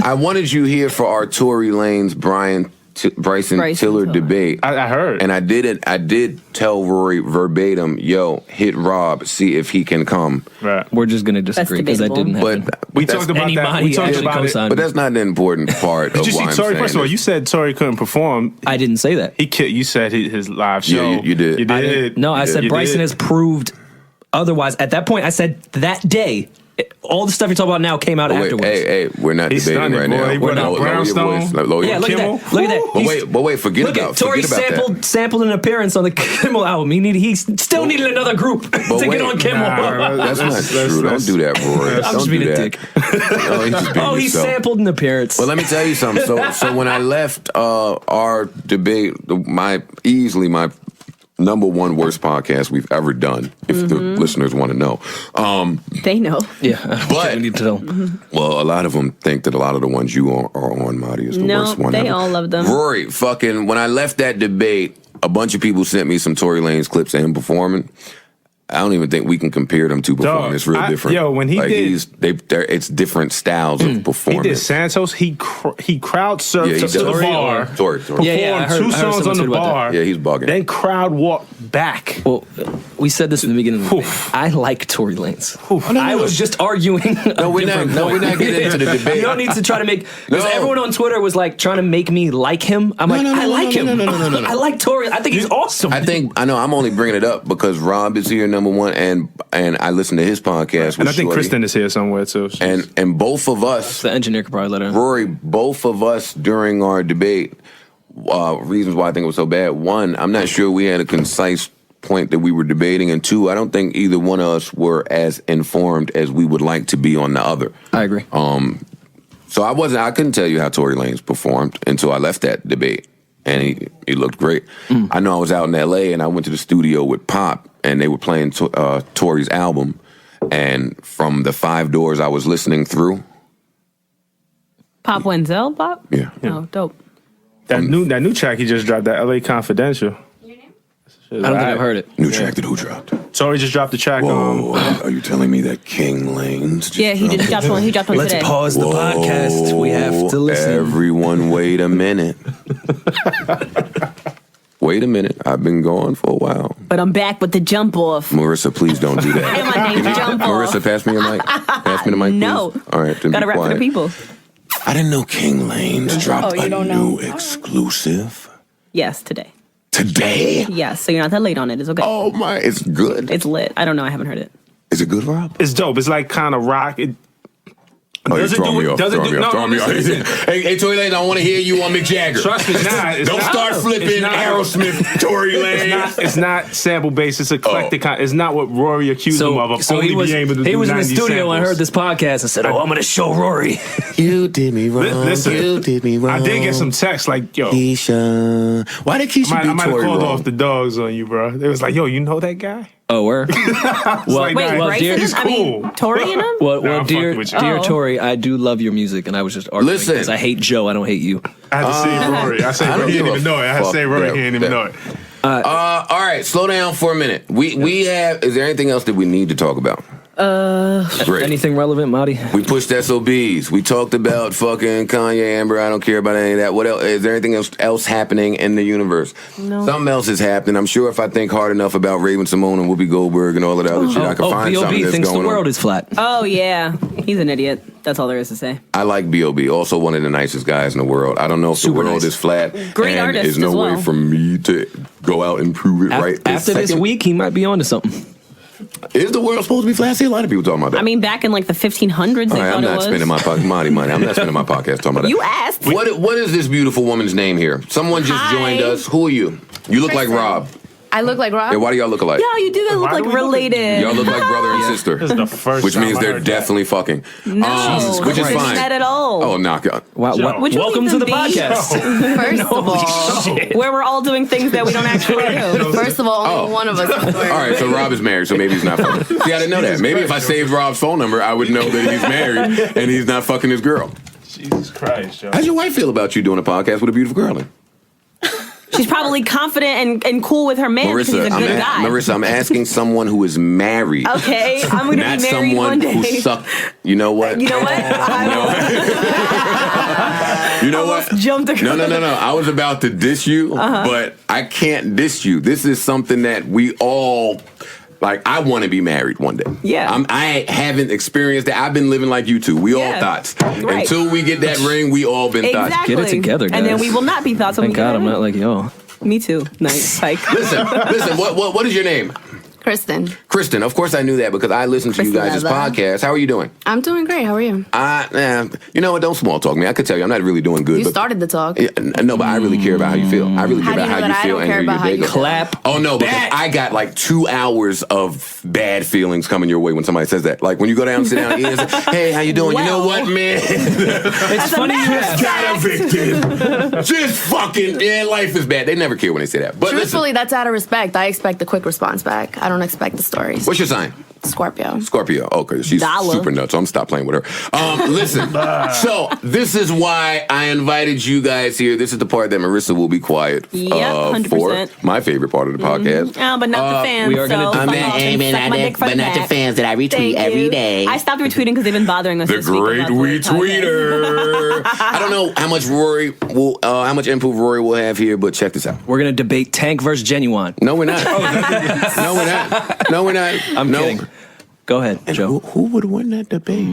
I wanted you here for our Tory Lanez Bryson Tiller Tiller. debate. I heard. And I did tell Rory verbatim, yo, hit Rob, see if he can come. Right. We're just gonna disagree because that debatable. didn't happen. But We talked about that. Anybody We talked actually about it. co-signed but me. that's not the important part Did of you why see I'm Tory? saying First of all, this. you said Tory couldn't perform. I didn't say that. You said his live show. Yeah, you did. You I did. No, I You said did. Bryson has proved otherwise. At that point, I said that day. All the stuff you're talking about now came out Wait, afterwards. hey, we're not He's debating stunning, right boy. now. He brought out Lower your Brownstone. voice. Lower Yeah, your look at Kimmel? that. Look at that. But He's- wait, forget Look about at Tory forget about that. sampled an appearance on the Kimmel album. He still needed another group to wait, get on Kimmel. nah, That's not true. Don't do that, Rory. I'm Don't just do being a that. dick. No, he's just being He yourself. sampled an appearance. But let me tell you something. So when I left our debate, my #1 worst podcast we've ever done, if the listeners want to know. They know. Yeah, But we need to know. Well, a lot of them think that a lot of the ones you are on, Marty, is the worst one they ever. all love them. Rory, fucking, when I left that debate, a bunch of people sent me some Tory Lanez clips of him performing. I don't even think we can compare them to performing. Dog, It's real different. Yo, when he it's different styles of He performance. did Santos. He crowd surfed Yeah, he to the does. bar. Tory. Yeah, I heard- Performed 2 I heard songs someone on the tweet about bar. Yeah, he's bugging. Then crowd walked back. Well, we said this in the beginning of the debate. I like Tory Lanez. I was just arguing. No, we're not getting into the debate. You don't need to try to make because No. everyone on Twitter was like trying to make me like him. I like him. No. I like Tory. I think he's awesome. I know. I'm only bringing it up because Rob is here, #1, and I listen to his podcast. And with I think Shorty. Kristen is here somewhere too. And both of us, the engineer could probably let him. Rory, both of us during our debate, reasons why I think it was so bad. One, I'm not sure we had a concise point that we were debating, and 2, I don't think either one of us were as informed as we would like to be on the other. I agree. So I couldn't tell you how Tory Lanez performed until I left that debate, and he looked great. I know I was out in L.A. and I went to the studio with Pop, and they were playing Tory's album, and from the 5 doors I was listening through. Pop Wenzel, Pop? Yeah. Oh, dope. that new track he just dropped, that L.A. Confidential. I don't think I've heard it. New track that who dropped? Tory just dropped the track. Whoa, are you telling me that King Lane's just Yeah, he just dropped one. He dropped one Let's today. pause the podcast. We have to listen. Everyone, wait a minute. Wait a minute. I've been gone for a while. But I'm back with the jump off. Marissa, please don't do that. And my name's Jump Off. Marissa, pass me your mic. Pass me the mic, No. please. All right, then Gotta be rap for quiet. the people. I didn't know King Lane's dropped you a don't new know? exclusive Yes, today. today. Yes, so you're not that late on it. It's okay. Oh my, it's good. It's lit. I don't know. I haven't heard it. Is it good, Rob? It's dope. It's like kind of rock. Oh, you're Does it throwing do me it- off. does it Throwing do- me off. no, Throwing me off. listen. Hey, Tory Lanez, I want to hear you on Mick Jagger. Trust me, it's Don't not. start flipping It's not. Aerosmith, Tory Lanez. It's not sample based. It's eclectic. It's not what Rory accused him of So only he was being able to he do was in the 90 studio and samples. heard this podcast and said, "Oh, I'm going to show Rory." You did me wrong. Listen, you did me wrong. I did get some texts like, yo, Keisha. Why did Keisha I do might have Tory called wrong? off the dogs on you, bro. They was like, yo, you know that guy? Oh, where? Like, Wait, nah, Bryson? he's I mean, cool. Tori and him? Well, Nah, I'm dear, fucking with you. dear Oh. Tory, I do love your music, and I was just arguing Listen. because I hate Joe. I don't hate you. I had to say Rory. I said I don't Rory. He give didn't a even know it. I had to fuck say Rory. that- He didn't even know it. All right, slow down for a minute. We have. Is there anything else that we need to talk about? Great. Anything relevant, Marty? We pushed SOBs. We talked about fucking Kanye, Amber. I don't care about any of that. What else? Is there anything else happening in the universe? No. Something else is happening. I'm sure if I think hard enough about Raven Simone and Whoopi Goldberg and all of that other shit, I can find something B.O.B. that's thinks the going world on. is flat. Oh, yeah. He's an idiot. That's all there is to say. I like B.O.B. Also one of the nicest guys in the world. I don't know if Super the world nice. is flat. Great and artist there's no as well. way for me to go out and prove it right After this second. week, he might be onto something. Is the world supposed to be flat? I see a lot of people talking about that. I mean, back in like the 1500s, all they right, thought I'm it not was. spending my money. I'm not spending my podcast talking about that. You asked. What is this beautiful woman's name here? Someone just Hi. joined us. Who are you? You look like Kristen. Rob. I look like Rob. Yeah, why do y'all look alike? Yo, you do look Why like do we look at- related. Y'all look like brother and sister. This is the first Which time means I they're heard definitely fucking. No, which is it's fine. not at all. Oh, knock out. Wow, Joe. Would you welcome to leave the them be? podcast. First of all, Where we're all doing things that we don't actually do. first of all, only Oh. one of us. Is All right, so Rob is married, so maybe he's not fucking. See, I didn't know that. Maybe if I saved Rob's phone number, I would know that he's married and he's not fucking his girl. Jesus Christ, Joe. How's your wife feel about you doing a podcast with a beautiful girl in? She's probably confident and cool with her man because he's a good guy. Marissa, I'm asking someone who is married. Okay, I'm going to Not be married someone one day. who sucked. You know what? You know what? You know what? Jumped across. No. I was about to diss you, but I can't diss you. This is something that we all like. I want to be married one day. Yeah. I haven't experienced that. I've been living like you two. We all Yeah. thoughts. Right. Until we get that ring, we all been thoughts. Exactly. Get it together, And then guys. we will not be thoughts when Thank we get God I'm married. not like y'all. Me too. Nice. Like, Listen. What is your name? Kristen, of course I knew that because I listened to you guys' podcast. How are you doing? I'm doing great. How are you? You know what? Don't small talk me. I could tell you I'm not really doing good. You started the talk. Yeah, no, but I really care about how you feel. I really care about how you feel and hear your day go. Clap. Oh, no, because I got like 2 hours of bad feelings coming your way when somebody says that. Like when you go down and sit down and eat and say, hey, how you doing? You know what, man? It's funny you just got evicted. Just fucking, life is bad. They never care when they say that. But truthfully, that's out of respect. I expect a quick response back. I don't expect the stories. What's your sign? Scorpio. Okay, she's super nuts, so I'm stop playing with her. Listen, so this is why I invited you guys here. This is the part that Marisa will be quiet 100%. for. My favorite part of the podcast. Oh, but not the fans. We are gonna but not the fans that I retweet every day. I stopped retweeting because they've been bothering us. The this week great about the retweeter. I don't know how much how much input Rory will have here, but check this out. We're gonna debate Tank versus Genuine. No, we're not. No, we're not. No, we're not. I'm kidding. Go ahead, Joe. Who would win that debate?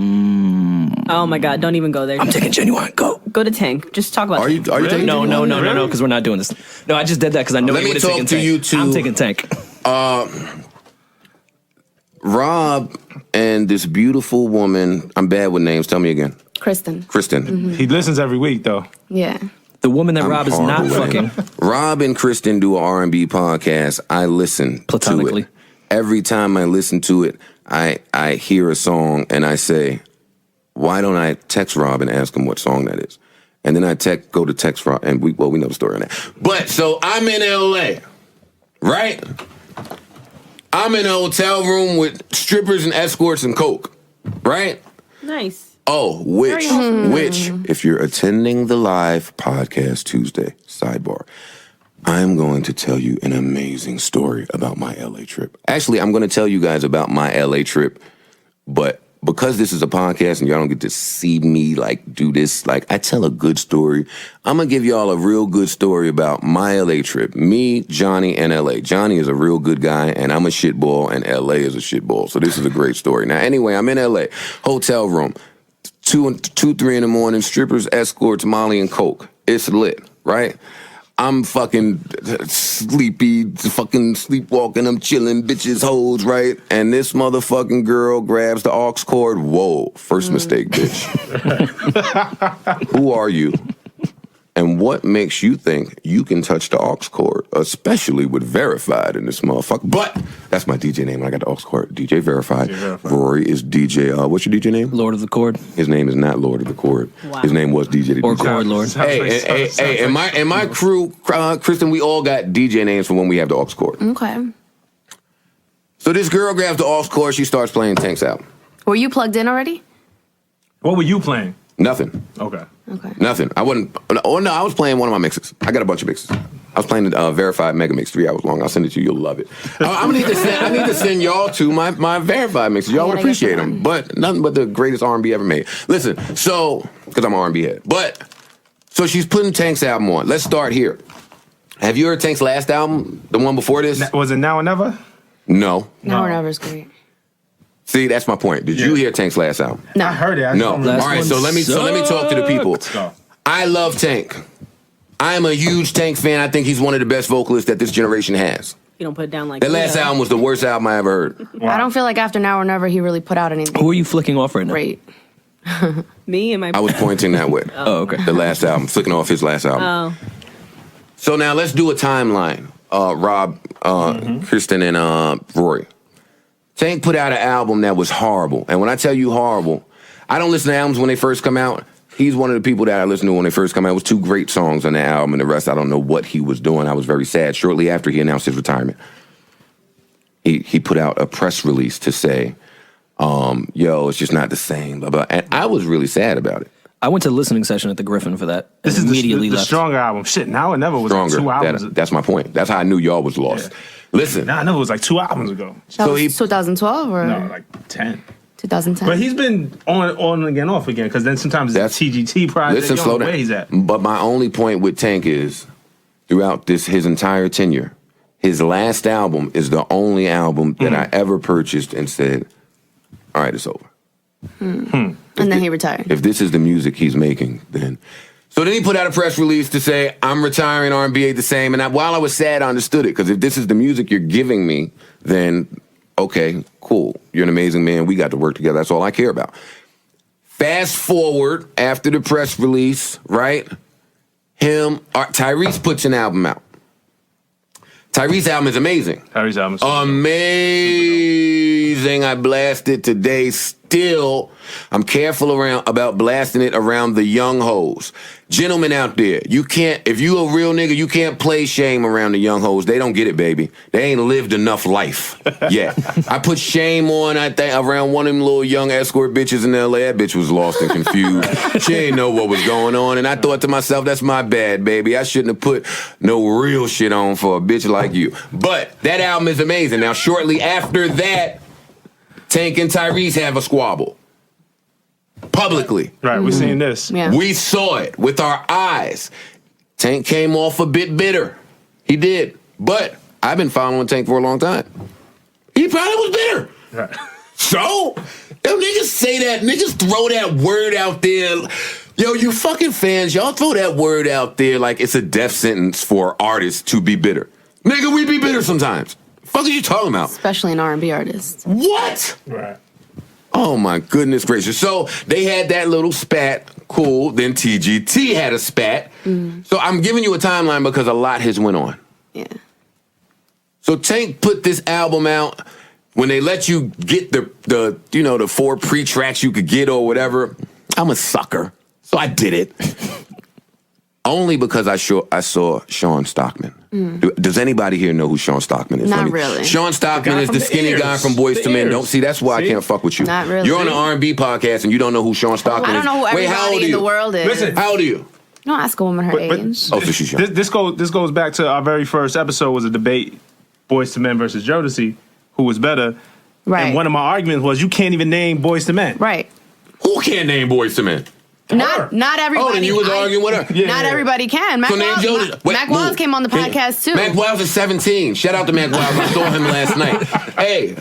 Oh my God! Don't even go there. I'm taking Genuine. Go to Tank. Just talk about. Are you taking No, because we're not doing this. No, I just did that because I know Let you me would have taken talk to Tank. you two. I'm taking Tank. Rob and this beautiful woman. I'm bad with names. Tell me again. Kristen. Kristen. He listens every week, though. Yeah. The woman that Rob is not horrible with fucking. it. Rob and Kristen do an R&B podcast. I listen Platonically. to it. Every time I listen to it, I hear a song and I say, why don't I text Rob and ask him what song that is? And then I go to text Rob, and we know the story on that. But, so I'm in L.A., right? I'm in a hotel room with strippers and escorts and coke, right? Nice. Oh, which, if you're attending the live podcast Tuesday, sidebar, I'm going to tell you an amazing story about my LA trip. Actually, I'm going to tell you guys about my LA trip, but because this is a podcast and y'all don't get to see me like do this, like I tell a good story, I'm going to give y'all a real good story about my LA trip. Me, Johnny, and LA. Johnny is a real good guy and I'm a shitball and LA is a shitball. So this is a great story. Now, anyway, I'm in LA, hotel room, 2, 3 in the morning, strippers, escorts, Molly, and coke. It's lit, right? I'm fucking sleepy, fucking sleepwalking, I'm chilling, bitches, hoes, right? And this motherfucking girl grabs the aux cord. Whoa, first mistake, bitch. Who are you? And what makes you think you can touch the aux cord, especially with Verified in this motherfucker? But that's my DJ name. I got the aux cord. DJ Verified. Rory is DJ. What's your DJ name? Lord of the Chord. His name is not Lord of the Chord. Wow. His name was DJ the or DJ. Chord Lord. Hey, and my crew, Kristen, we all got DJ names for when we have the aux cord. Okay. So this girl grabs the aux cord. She starts playing Tank's album. Were you plugged in already? What were you playing? Nothing. Okay. Nothing. I wasn't. Oh no, I was playing one of my mixes. I got a bunch of mixes. I was playing the Verified Mega Mix, 3 hours long. I'll send it to you. You'll love it. I need to send y'all to my Verified mixes. Y'all would appreciate them. But nothing but the greatest R&B ever made. Listen, so because I'm an R&B head. But so she's putting Tank's album on. Let's start here. Have you heard Tank's last album? The one before this? Was it Now or Never? No. Now or Never is great. See, that's my point. Did you hear Tank's last album? No. I heard it. No. All right, so let me talk to the people. I love Tank. I am a huge Tank fan. I think he's one of the best vocalists that this generation has. You don't put it down like that. Last album was the worst album I ever heard. Wow. I don't feel like after Now or Never he really put out anything. Who are you flicking off right now? Great. Me and my. I was pointing that way. Oh, okay. The last album, flicking off his last album. Oh. So now let's do a timeline. Rob, Kristen, and Rory. Tank put out an album that was horrible. And when I tell you horrible, I don't listen to albums when they first come out. He's one of the people that I listened to when they first come out. It was 2 great songs on that album, and the rest, I don't know what he was doing. I was very sad. Shortly after he announced his retirement, he put out a press release to say, yo, it's just not the same, blah, blah. And I was really sad about it. I went to the listening session at the Griffin for that. This is immediately the left. stronger album. Shit, Now or Never was Stronger. like 2 albums. That's my point. That's how I knew y'all was lost. Yeah. Listen. Now I Never was like 2 albums ago. That was 2012 or? No, like 10. 2010. But he's been on again, off again, because then sometimes it's a TGT project. Listen, slow down. Where he's at. But my only point with Tank is, throughout his entire tenure, his last album is the only album that I ever purchased and said, all right, it's over. And then he retired. If this is the music he's making, then So then he put out a press release to say, I'm retiring, R&B ain't the same. And while I was sad, I understood it. Because if this is the music you're giving me, then, okay, cool. You're an amazing man. We got to work together. That's all I care about. Fast forward after the press release, right? Tyrese puts an album out. Tyrese's album is amazing. Tyrese's album is amazing. I blasted today. Still, I'm careful about blasting it around the young hoes. Gentlemen out there, you can't, if you a real nigga, you can't play shame around the young hoes. They don't get it, baby. They ain't lived enough life yet. I put shame on, I think, around one of them little young escort bitches in L.A. That bitch was lost and confused. She ain't know what was going on. And I thought to myself, that's my bad, baby. I shouldn't have put no real shit on for a bitch like you. But that album is amazing. Now, shortly after that, Tank and Tyrese have a squabble. Publicly. Right, we're seeing this. Yeah. We saw it with our eyes. Tank came off a bit bitter. He did. But I've been following Tank for a long time. He probably was bitter. Right. So, them niggas say that, niggas throw that word out there. Yo, you fucking fans, y'all throw that word out there like it's a death sentence for artists to be bitter. Nigga, we be bitter sometimes. Fuck are you talking about? Especially an R&B artist. What? Right. Oh my goodness gracious. So they had that little spat, cool. Then TGT had a spat. So I'm giving you a timeline because a lot has went on. Yeah. So Tank put this album out when they let you get the 4 pre-tracks you could get or whatever. I'm a sucker. So I did it. Only because I saw Sean Stockman. Does anybody here know who Sean Stockman is? Not really. Sean Stockman is the skinny guy from Boys to Men. Don't see, that's why I can't fuck with you. Not really. You're on an R&B podcast and you don't know who Sean Stockman is. I don't know who everybody in the world is. Listen, how old are you? Don't ask a woman her age. Oh, so she's young. This goes back to our very first episode was a debate, Boys to Men versus Jodeci, who was better. Right. And one of my arguments was you can't even name Boys to Men. Right. Who can't name Boys to Men? Not everybody. Oh, then you was arguing with her? Not everybody can. Mac Wiles came on the podcast too. Mac Wiles is 17. Shout out to Mac Wiles. I saw him last night. Hey,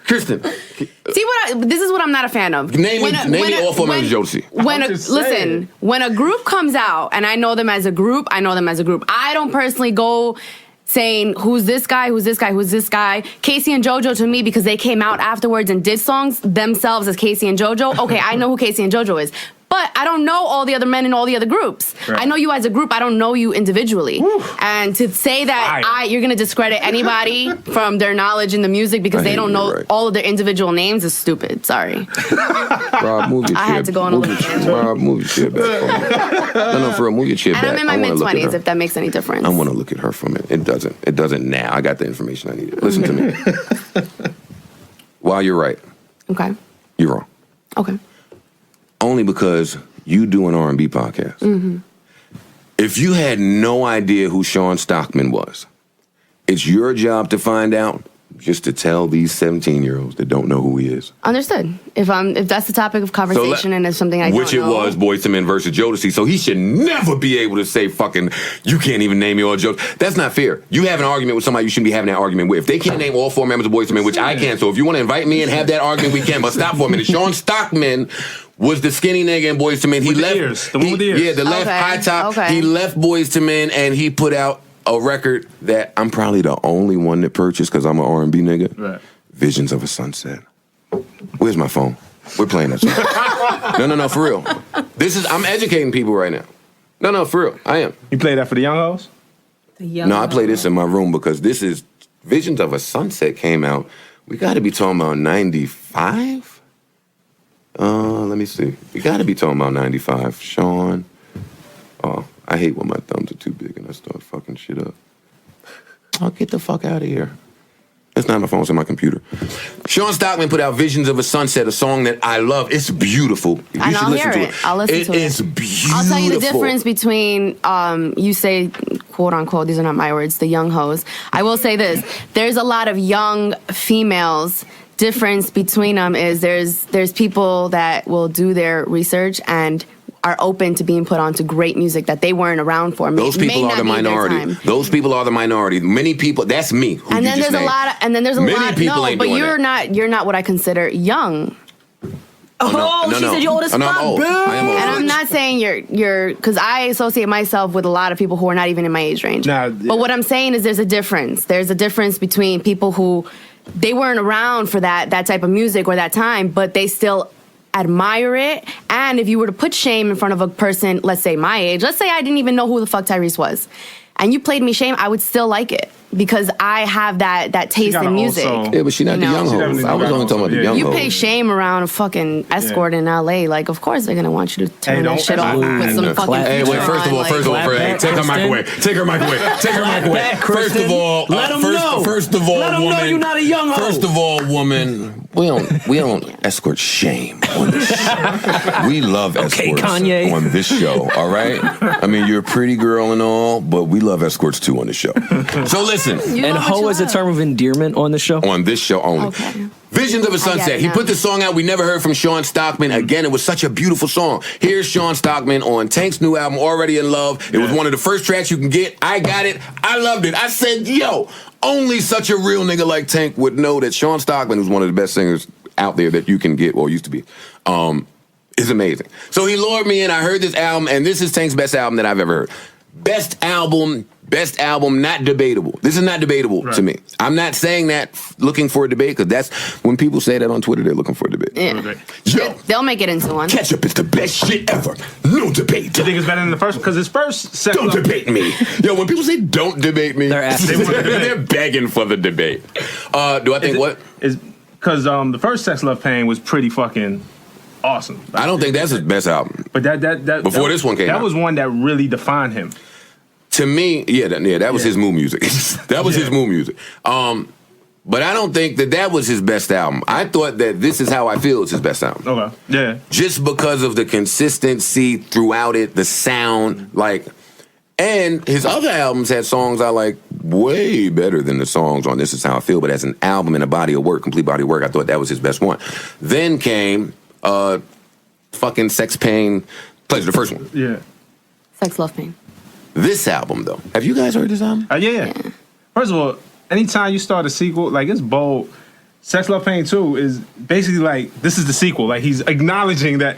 Kristen. This is what I'm not a fan of. Name me all 4 members of Jodeci. When a group comes out, and I know them as a group, I don't personally go saying who's this guy. Casey and JoJo to me, because they came out afterwards and did songs themselves as Casey and JoJo. Okay, I know who Casey and JoJo is. But I don't know all the other men in all the other groups. Right. I know you as a group. I don't know you individually. Woo. And to say that you're going to discredit anybody from their knowledge in the music because they don't know all of their individual names is stupid. Sorry. Rob, move your chair. I had to go on a little tangent. Rob, move your chair back. No, for real, move your chair back. And I'm in my mid-20s, if that makes any difference. I want to look at her from it. It doesn't now. I got the information I needed. Listen to me. While you're right. Okay. You're wrong. Okay. Only because you do an R&B podcast. Mm-hmm. If you had no idea who Sean Stockman was, it's your job to find out, just to tell these 17-year-olds that don't know who he is. Understood. If that's the topic of conversation and it's something I don't know. Which it was, Boys to Men versus Jodeci, so he should never be able to say fucking, you can't even name me all jokes. That's not fair. You have an argument with somebody you shouldn't be having that argument with. If they can't name all 4 members of Boys to Men, which I can, so if you want to invite me and have that argument, we can, but stop for a minute. Sean Stockman was the skinny nigga in Boys to Men. He left the one with the ears. Yeah, the left high top. Okay. He left Boys to Men and he put out a record that I'm probably the only one that purchased because I'm an R&B nigga. Right. Visions of a Sunset. Where's my phone? We're playing that song. No, for real. I'm educating people right now. No, for real. I am. You play that for the young hoes? No, I play this in my room because this is Visions of a Sunset came out. We got to be talking about 95? Let me see. We got to be talking about 95. Sean. Oh, I hate when my thumbs are too big and I start fucking shit up. Oh, get the fuck out of here. It's not my phone, it's on my computer. Sean Stockman put out Visions of a Sunset, a song that I love. It's beautiful. You should listen to it. I'll listen to it. It's beautiful. I'll tell you the difference between, you say, quote unquote, these are not my words, the young hoes. I will say this. There's a lot of young females. Difference between them is there's people that will do their research and are open to being put onto great music that they weren't around for. Those people are the minority. Those people are the minority. Many people. That's me. And then there's a lot. No, but you're not what I consider young. Oh, she said you're old as fuck, I'm old. bro. I am old. And I'm not saying you're because I associate myself with a lot of people who are not even in my age range. But what I'm saying is there's a difference. There's a difference between people who they weren't around for that type of music or that time, but they still admire it. And if you were to put Shame in front of a person, let's say my age, let's say I didn't even know who the fuck Tyrese was, and you played me Shame, I would still like it because I have that taste in music. Yeah, but she's not the young hoes. I was only talking about the young hoes. You pay Shame around a fucking escort in LA, like of course they're gonna want you to turn that shit off with some fucking. Hey, wait! First of all, take her mic away. Take her mic away. Take her mic away. First of all, let them know. First of all, let them know you're not a young hoe. First of all, woman, we don't escort Shame on this show. We love escorts Kanye. on this show. All right. I mean, you're a pretty girl and all, but we love escorts too on the show. So listen. And hoe is a term of endearment on the show? On this show only. Okay. Visions of a Sunset. He put the song out. We never heard from Sean Stockman. Again, it was such a beautiful song. Here's Sean Stockman on Tank's new album, Already in Love. It was one of the first tracks you can get. I got it. I loved it. I said, yo, only such a real nigga like Tank would know that Sean Stockman, who's one of the best singers out there that you can get, or used to be, is amazing. So he lured me in. I heard this album, and this is Tank's best album that I've ever heard. Best album, not debatable. This is not debatable to me. I'm not saying that looking for a debate, because that's when people say that on Twitter, they're looking for a debate. Yeah. Yo, They'll make it into one. Ketchup is the best shit ever. No debate. You think it's better than the first? Because his first sex Don't debate me. Yo, when people say don't debate me, They're asking. they're begging for the debate. Do I think what? Because the first Sex Love Pain was pretty fucking awesome. I don't think that's his best album. But that Before this one came out. That was one that really defined him. To me, that was his mood music. That was his mood music. But I don't think that was his best album. I thought that This Is How I Feel is his best album. Okay. Yeah. Just because of the consistency throughout it, the sound, and his other albums had songs I like way better than the songs on This Is How I Feel, but as an album and a body of work, complete body of work, I thought that was his best one. Then came fucking Sex Pain, Pleasure, the first one. Yeah. Sex, Love, Pain. This album, though. Have you guys heard this album? Yeah. First of all, anytime you start a sequel, it's bold. Sex, Love, Pain 2 is basically this is the sequel. He's acknowledging that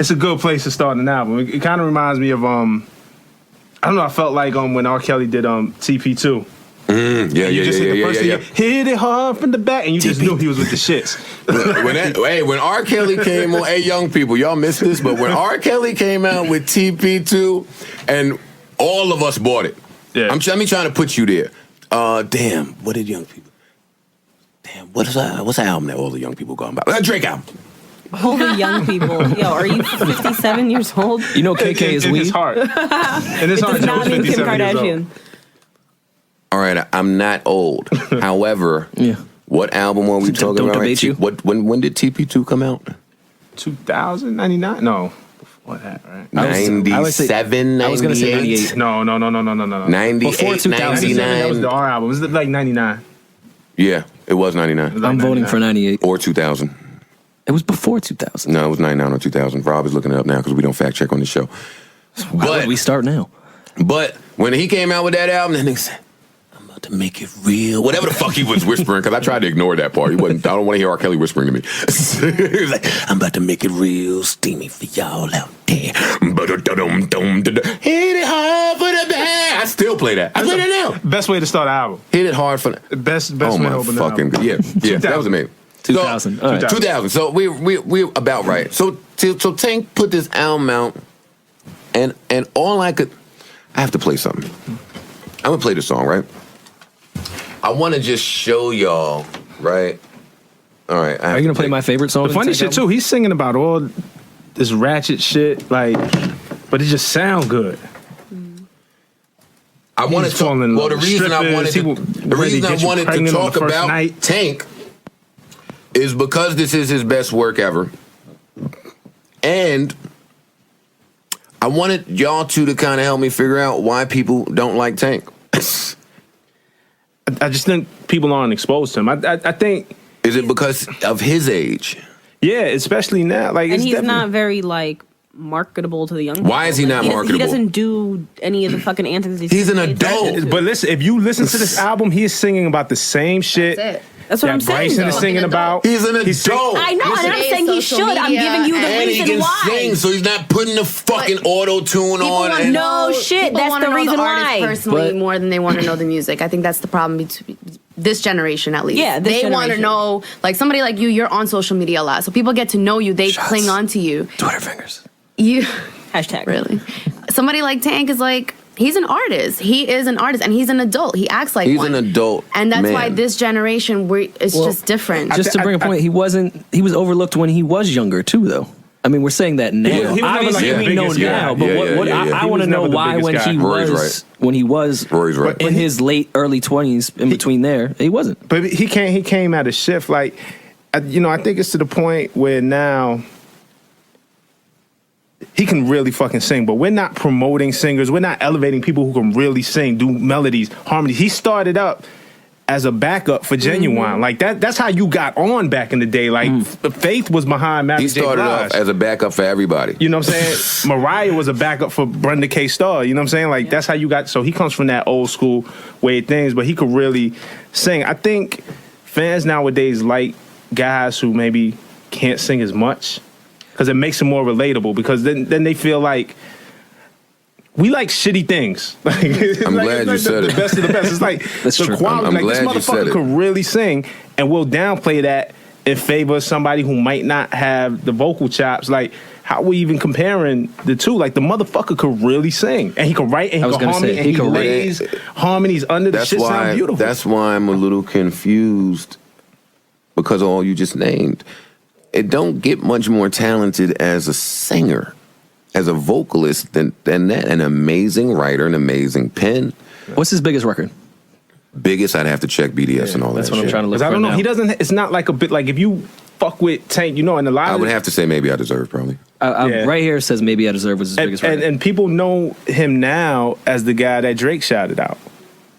it's a good place to start an album. It kind of reminds me of, I don't know, I felt like when R. Kelly did TP2. Hit it hard from the back, and you just knew he was with the shits. when R. Kelly came on, hey, young people, y'all missed this, but when R. Kelly came out with TP2, and all of us bought it. Yeah. Let me trying to put you there. Damn, what did young people? Damn, what's that album that all the young people going about? That Drake album. All the young people. Yo, are you 57 years old? You know KK is in weed? his heart. In his heart, Does not Joe's mean Kim 57 years Kardashian. old. All right, I'm not old. However, what album were we talking don't about? debate you. When did TP2 come out? 2099? No. Before that, right? 97, I was going to say 98. No. 98, Before 2000. 99. That was the R album. It was 99. Yeah, it was 99. I'm voting for 98. Or 2000. It was before 2000. No, it was 99 or 2000. Rob is looking it up now because we don't fact check on the show. Why would we start now? But when he came out with that album, that nigga said, I'm about to make it real. Whatever the fuck he was whispering, because I tried to ignore that part. I don't want to hear R. Kelly whispering to me. He was like, I'm about to make it real steamy for y'all out there. Hit it hard for the band. I still play that. I play that now. Best way to start an album. Hit it hard for the best oh way my to open the fucking album. yeah, that was amazing. 2000. So, 2000. So we're about right. So Tank put this album out, and all I have to play something. I'm gonna play the song, right? I want to just show y'all, right? All right. Are you gonna play my favorite song? The funny shit too, he's singing about all this ratchet shit, but it just sound good. I want to talk. Well, the reason I wanted to talk about Tank is because this is his best work ever, and I wanted y'all two to kind of help me figure out why people don't like Tank. I just think people aren't exposed to him. I think. Is it because of his age? Yeah, especially now. And he's not very marketable to the young people. Why is he not marketable? He doesn't do any of the fucking antics. He's an adult. But listen, if you listen to this album, he is singing about the same shit. That's it. That's what I'm saying. Bryson is singing about. He's an adult. I know, and I'm saying he should. I'm giving you the and he reason can why. sing, so he's not putting the fucking auto tune on. And No shit. People That's wanna the know reason the artist why. personally more than they want to know the music. I think that's the problem between this generation, at least. Yeah, this they want to generation. know, like somebody like you. You're on social media a lot, so people get to know you. They cling on to you. Twitter fingers. You Hashtag. really? Somebody like Tank is like. He's an artist. He is an artist, and he's an adult. He acts like he's one. an adult, and that's man. why this generation, it's just different. Just to bring a point, he was overlooked when he was younger too, though. I mean, we're saying that now. He was never, Obviously, like, the we know biggest guy. now, but I He want was to know never the why biggest guy. when he was Rory's right. in his late early 20s, in between there, he wasn't. But he came at a shift. Like, I think it's to the point where now he can really fucking sing, but we're not promoting singers. We're not elevating people who can really sing, do melodies, harmonies. He started up as a backup for Genuine. Like that's how you got on back in the day. Like Faith was behind Mary He J. started Blige. off as a backup for everybody. You know what I'm saying? Mariah was a backup for Brenda K. Starr. You know what I'm saying? Like that's how you got. So he comes from that old school way of things, but he could really sing. I think fans nowadays like guys who maybe can't sing as much because it makes them more relatable. Because then they feel like. We like shitty things. Like, I'm glad you said the it. best of the best. It's like That's the true. quality. I'm Like this glad you said motherfucker it. could really sing, and we'll downplay that in favor of somebody who might not have the vocal chops. Like, how we even comparing the two? Like, the motherfucker could really sing, and he could write, and he could harmony, and he lays harmonies under the shit. Sound beautiful. That's why I'm a little confused because of all you just named. It don't get much more talented as a singer. As a vocalist than that, an amazing writer, an amazing pen. What's his biggest record? Biggest, I'd have to check BDS and all That's that what I'm shit. trying to look Because for I don't know. now. He doesn't. It's not like a bit like if you fuck with Tank, and a lot I of would have to say maybe I deserve, probably. Yeah. Right here it says Maybe I Deserve was his biggest record. and people know him now as the guy that Drake shouted out.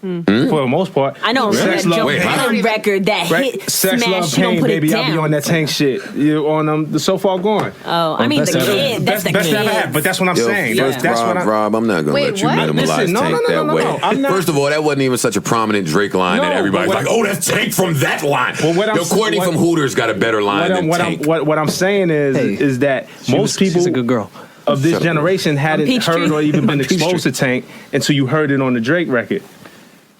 For the most part, I know. Sex, That Love, Joe Wait, Pain, Budden record that right? hit Sex, smash. Love, You don't Pain, put baby. it I'll be down. on that Tank shit. You on the So Far Gone. Oh, I mean Best the Ever. kid. That's the Best ever had, kid. but that's what I'm Yo, saying. first, That's what Rob, I'm not going to Wait, let you what? minimalize Listen, no, Tank no, no, that no, way. no. I'm not- First of all, that wasn't even such a prominent Drake line No, that everybody's but like, what- oh, that's Tank from that line. Well, what I'm- Yo, Courtney what- from Hooters got a better line than Tank. What I'm saying is that most people She's a good girl. of this Shut up. generation hadn't Peachtree. heard or even been Peachtree. exposed to Tank until you heard it on the Drake record.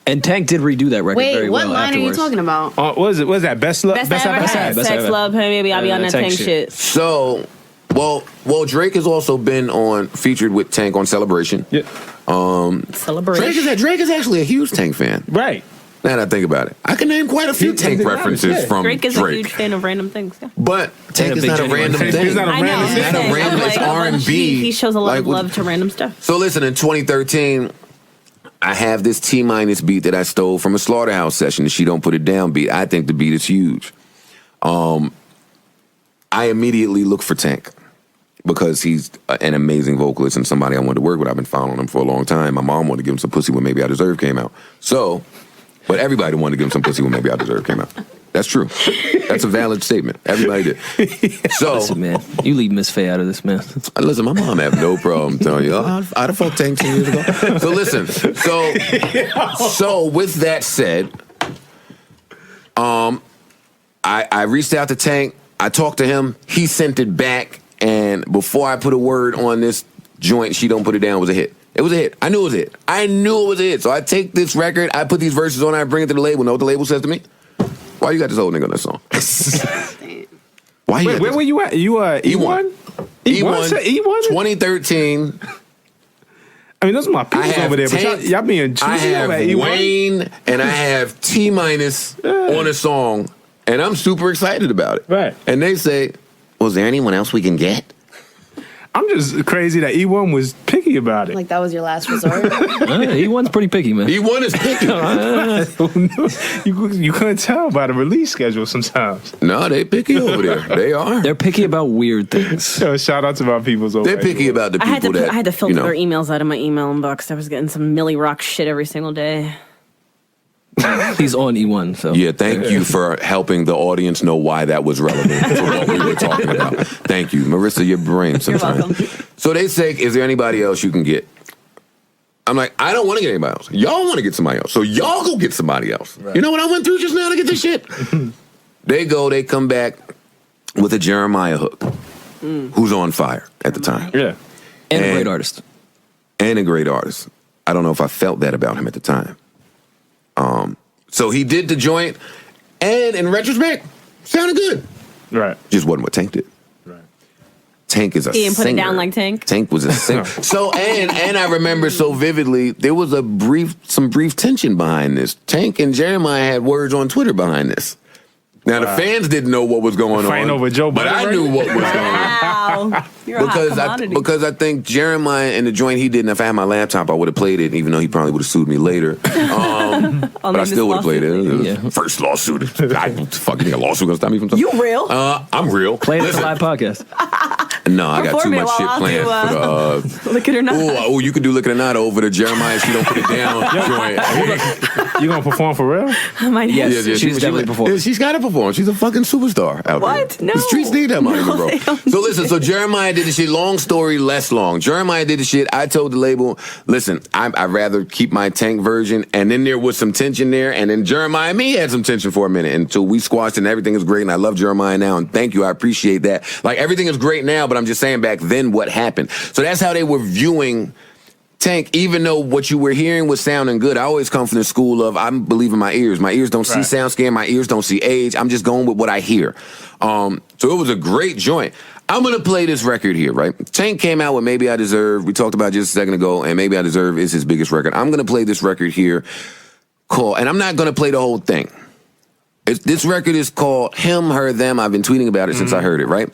And Tank did redo that record Wait, very what well line afterwards. are you talking about? What is it? What is that? Best Best I ever Ever had. Best Sex, Ever. Love, Pain, Baby. I'll be on that Tank Tank shit. shit. So, well, Drake has also been featured with Tank on Celebration. Yeah. Celebration. Drake is actually a huge Tank fan. Right. Now that I think about it, I can name quite a few He- Tank he- references yeah. from Drake is a huge fan of random things. Yeah. But Tank is big not a Genuine random fan. thing. He's not a I know. random I'm thing. It's not a saying, random. I'm It's like, R&B. He shows a lot Like of love to random stuff. So listen, in 2013, I have this T- beat that I stole from a Slaughterhouse session, the She Don't Put It Down beat. I think the beat is huge. I immediately look for Tank because he's an amazing vocalist and somebody I wanted to work with. I've been following him for a long time. My mom wanted to give him some pussy when Maybe I Deserve came out. So, but everybody wanted to give him some pussy when Maybe I Deserve came out. That's true. That's a valid statement. Everybody did. So, Listen, man, you leave Miss Faye out of this, man. listen, my mom have no problem telling you, I'd have fucked Tank 10 years ago. So listen, so with that said, I reached out to Tank. I talked to him. He sent it back. And before I put a word on this joint, She Don't Put It Down was a hit. It was a hit. I knew it was a hit. I knew it was a hit. So I take this record, I put these verses on, I bring it to the label. Know what the label says to me? Why you got this old nigga on this song? Why you Wait, got where this? were you at? You E1? E1, E1? 2013. I mean, those are my I people have over there, but Tank, y'all being choosy I have over at E1. Wayne and I have T- on a song, and I'm super excited about it. Right. And they say, Was there anyone else we can get? I'm just crazy that E1 was picky about it. Like that was your last resort. E1's pretty picky, man. E1 is picky. you couldn't tell by the release schedule sometimes. No, they picky over there. They are. They're picky about weird things. Yo, shout out to my peoples over They're at picky E1. about the I had people to that I had to filter you know. their emails out of my email inbox. I was getting some Millie Rock shit every single day. He's on E1, so. Yeah, thank you for helping the audience know why that was relevant for what we were talking about. Thank you. Marissa, your brain sometimes. welcome. So they say, is there anybody else you can get? I'm like, I don't want to get anybody else. Y'all want to get somebody else. So y'all go get somebody else. Right. You know what I went through just now to get this shit? They come back with a Jeremiah hook, who's on fire at the time. Yeah. And a great artist. And a great artist. I don't know if I felt that about him at the time. So he did the joint, and in retrospect, sounded good. Right. Just wasn't what Tank did. Right. Tank is a singer. He didn't put it down like Tank? Tank was a singer. So, and I remember so vividly, there was some brief tension behind this. Tank and Jeremiah had words on Twitter behind this. Now, the fans didn't know what was going Fighting on. over Joe but Budden, I knew what was going on. Wow. You're a hot commodity. Because I think Jeremiah and the joint he did, and if I had my laptop, I would have played it, even though he probably would have sued me later. But I still would have played it. Yeah. First lawsuit. I fucking a lawsuit gonna stop me from something. You real? I'm real. Play it at the live podcast. No, I got too much shit planned for the. Lick It or Not. Oh, you can do Lick It or Not over the Jeremiah. She don't put it down joint. You gonna perform for real? I might have. Yes. She's definitely performing. Yeah, she's got to perform. She's a fucking superstar out there. What? No. The streets need that money, No, bro. they don't So listen, so Jeremiah did the shit. Long story, less long. Jeremiah did the shit. I told the label, listen, I'd rather keep my Tank version. And then there was some tension there. And then Jeremiah and me had some tension for a minute until we squashed and everything is great. And I love Jeremiah now. And thank you. I appreciate that. Like, everything is great now, but I'm just saying back then what happened. So that's how they were viewing Tank, even though what you were hearing was sounding good. I always come from the school of I'm believing my ears. My ears don't see sound scan. My ears don't see age. I'm just going with what I hear. So it was a great joint. I'm going to play this record here, right? Tank came out with Maybe I Deserve. We talked about it just a second ago, and Maybe I Deserve is his biggest record. I'm going to play this record here and I'm not going to play the whole thing. This record is called Him, Her, Them. I've been tweeting about it since I heard it, right?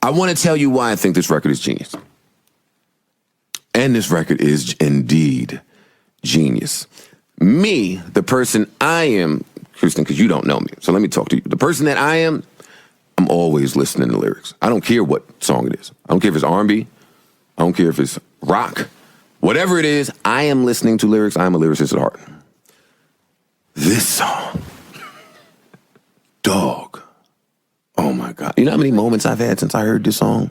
I want to tell you why I think this record is genius. And this record is indeed genius. Me, the person I am, Kristen, because you don't know me, so let me talk to you. The person that I am, I'm always listening to lyrics. I don't care what song it is. I don't care if it's R&B. I don't care if it's rock. Whatever it is, I am listening to lyrics. I am a lyricist at heart. This song, dog. Oh my God. You know how many moments I've had since I heard this song?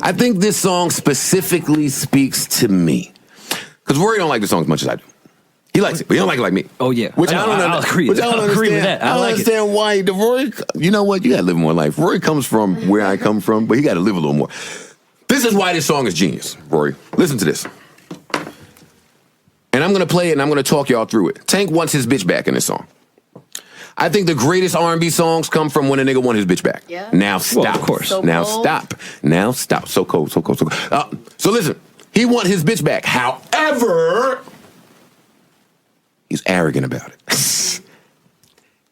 I think this song specifically speaks to me. Because Rory don't like the song as much as I do. He likes it, but he don't like it like me. Oh, yeah. Which I don't agree with that. I don't understand why. The Rory, you know what? You got to live more life. Rory comes from where I come from, but he got to live a little more. This is why this song is genius, Rory. Listen to this. And I'm going to play it, and I'm going to talk y'all through it. Tank wants his bitch back in this song. I think the greatest R&B songs come from when a nigga want his bitch back. Yeah. Now stop. Well, of course. So now cold. stop. Now stop. So cold, so cold, so cold. So listen, he want his bitch back. However, he's arrogant about it.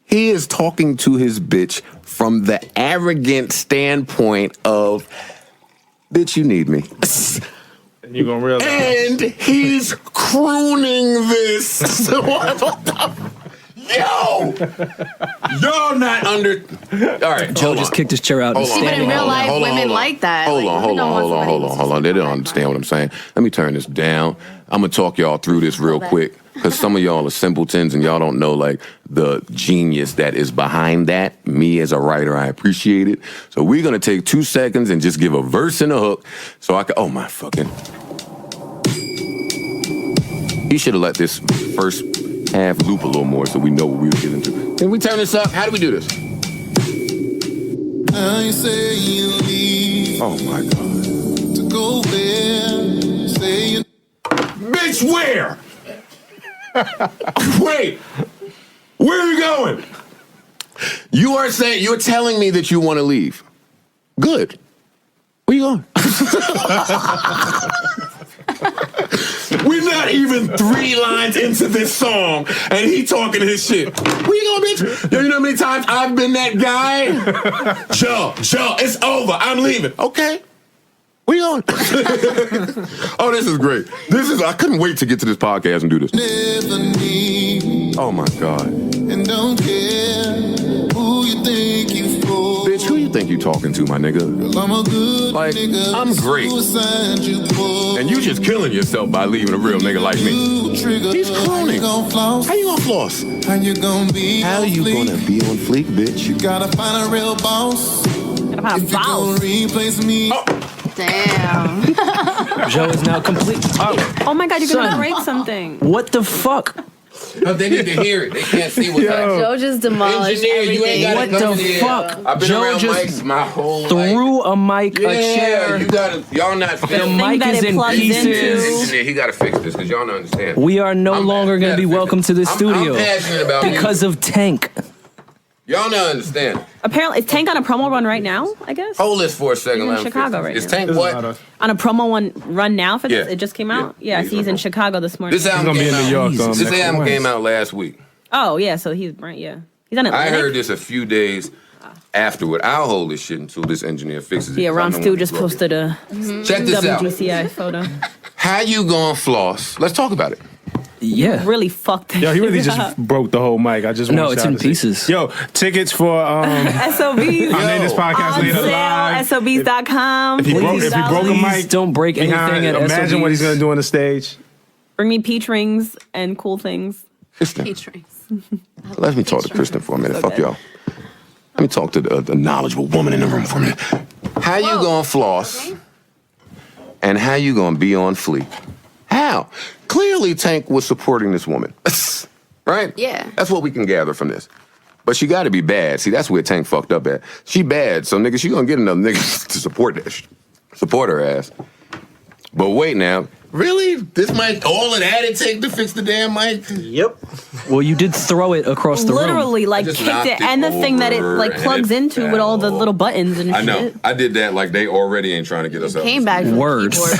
He is talking to his bitch from the arrogant standpoint of, bitch, you need me. And you're gonna realize. And he's crooning this. Yo! Y'all not under... All right, Joe just kicked his chair out. And Hold on, But in standing real on. life, hold on, women hold on. like that. Hold Like, on, women don't want somebody hold on. They don't understand what I'm saying. Let me turn this down. I'm going to talk y'all through this real quick because some of y'all are simpletons and y'all don't know like the genius that is behind that. Me as a writer, I appreciate it. So we're going to take 2 seconds and just give a verse and a hook so I can... Oh, my fucking... He should have let this first half loop a little more so we know what we were getting into. Can we turn this up? How do we do this? I say you leave Oh, my God. to go where? Say you Bitch, where? Wait. Where are you going? You're telling me that you want to leave. Good. Where you going? We're not even 3 lines into this song, and he talking his shit. Where you going, bitch? Yo, you know how many times I've been that guy? Joe, it's over. I'm leaving. Okay. Where you going? Oh, this is great. I couldn't wait to get to this podcast and do this. never need Oh, my God. and don't care who you think you for. Bitch, who you think you talking to, my nigga? I'm a good Like, nigga. I'm great. Suicide you for. And you just killing yourself by leaving a real nigga like me. Trigger. He's How cloning. you gon' floss? How you gonna floss? How you gonna be? How on you fleek? gonna be on fleek, bitch? You gotta find a real boss. Gotta have If you gonna balls. replace me, Damn. Joe is now complete. Oh my God, you're Son. gonna break something. What the fuck? No, they need to hear it. They can't see what's happening. Joe just demolished Engineer, you everything. ain't What gotta come the in here. fuck? I've been Joe around just mics my whole life. Threw a mic, a chair. You gotta, y'all not The feeling. mic that is it in plugs pieces. into. Engineer, he gotta fix this because y'all don't understand. We are no longer going to be welcome to the studio I'm passionate about because of Tank. y'all not understand. Apparently, is Tank on a promo run right now? I guess Hold this for a second. He's in let me Chicago fix right this. Is now. Tank There's a what? lot of- on a promo run now for this. Yeah. It just came out. Yeah. Yeah, He's so he's in on- Chicago this morning. This He's album gonna be came in New out. York. This next album week. came out last week. Oh yeah, so he's right. Yeah, he's on I Atlantic. heard this a few days afterward. I'll hold this shit until this engineer fixes it. Yeah, 'cause Ron I know Stu when just it's broken. posted a Check this out. WGCI photo. How you gonna floss? Let's talk about it. Yeah. Really fucked. Yo, he really just broke the whole mic. I just No, want it's y'all in to see. pieces. Yo, tickets for SOBs. I'll name this podcast on later sale, live. SOBs.com. If he broke a Please mic, don't break anything behind, at imagine what he's SOBs. gonna do on the stage. Bring me peach rings and cool things. Kristen, Peach rings. let me talk to Kristen for a minute. So Fuck good. y'all. Let me talk to the knowledgeable woman in the room for a minute. How you gonna floss? And how you gonna be on fleek? How? Clearly Tank was supporting this woman. Right? Yeah. That's what we can gather from this. But she gotta be bad. See, that's where Tank fucked up at. She bad, so nigga, she gonna get another nigga to support that shit. Support her ass. But wait now. Really? This mic, all of that it take to fix the damn mic? Yep. Well, you did throw it across the room. Literally, like just kicked knocked it, it and the thing that it over like and plugs it into with all the fell. little buttons and I know. shit. I did that like they already ain't trying to get us out. Came back. from the Word. keyboard.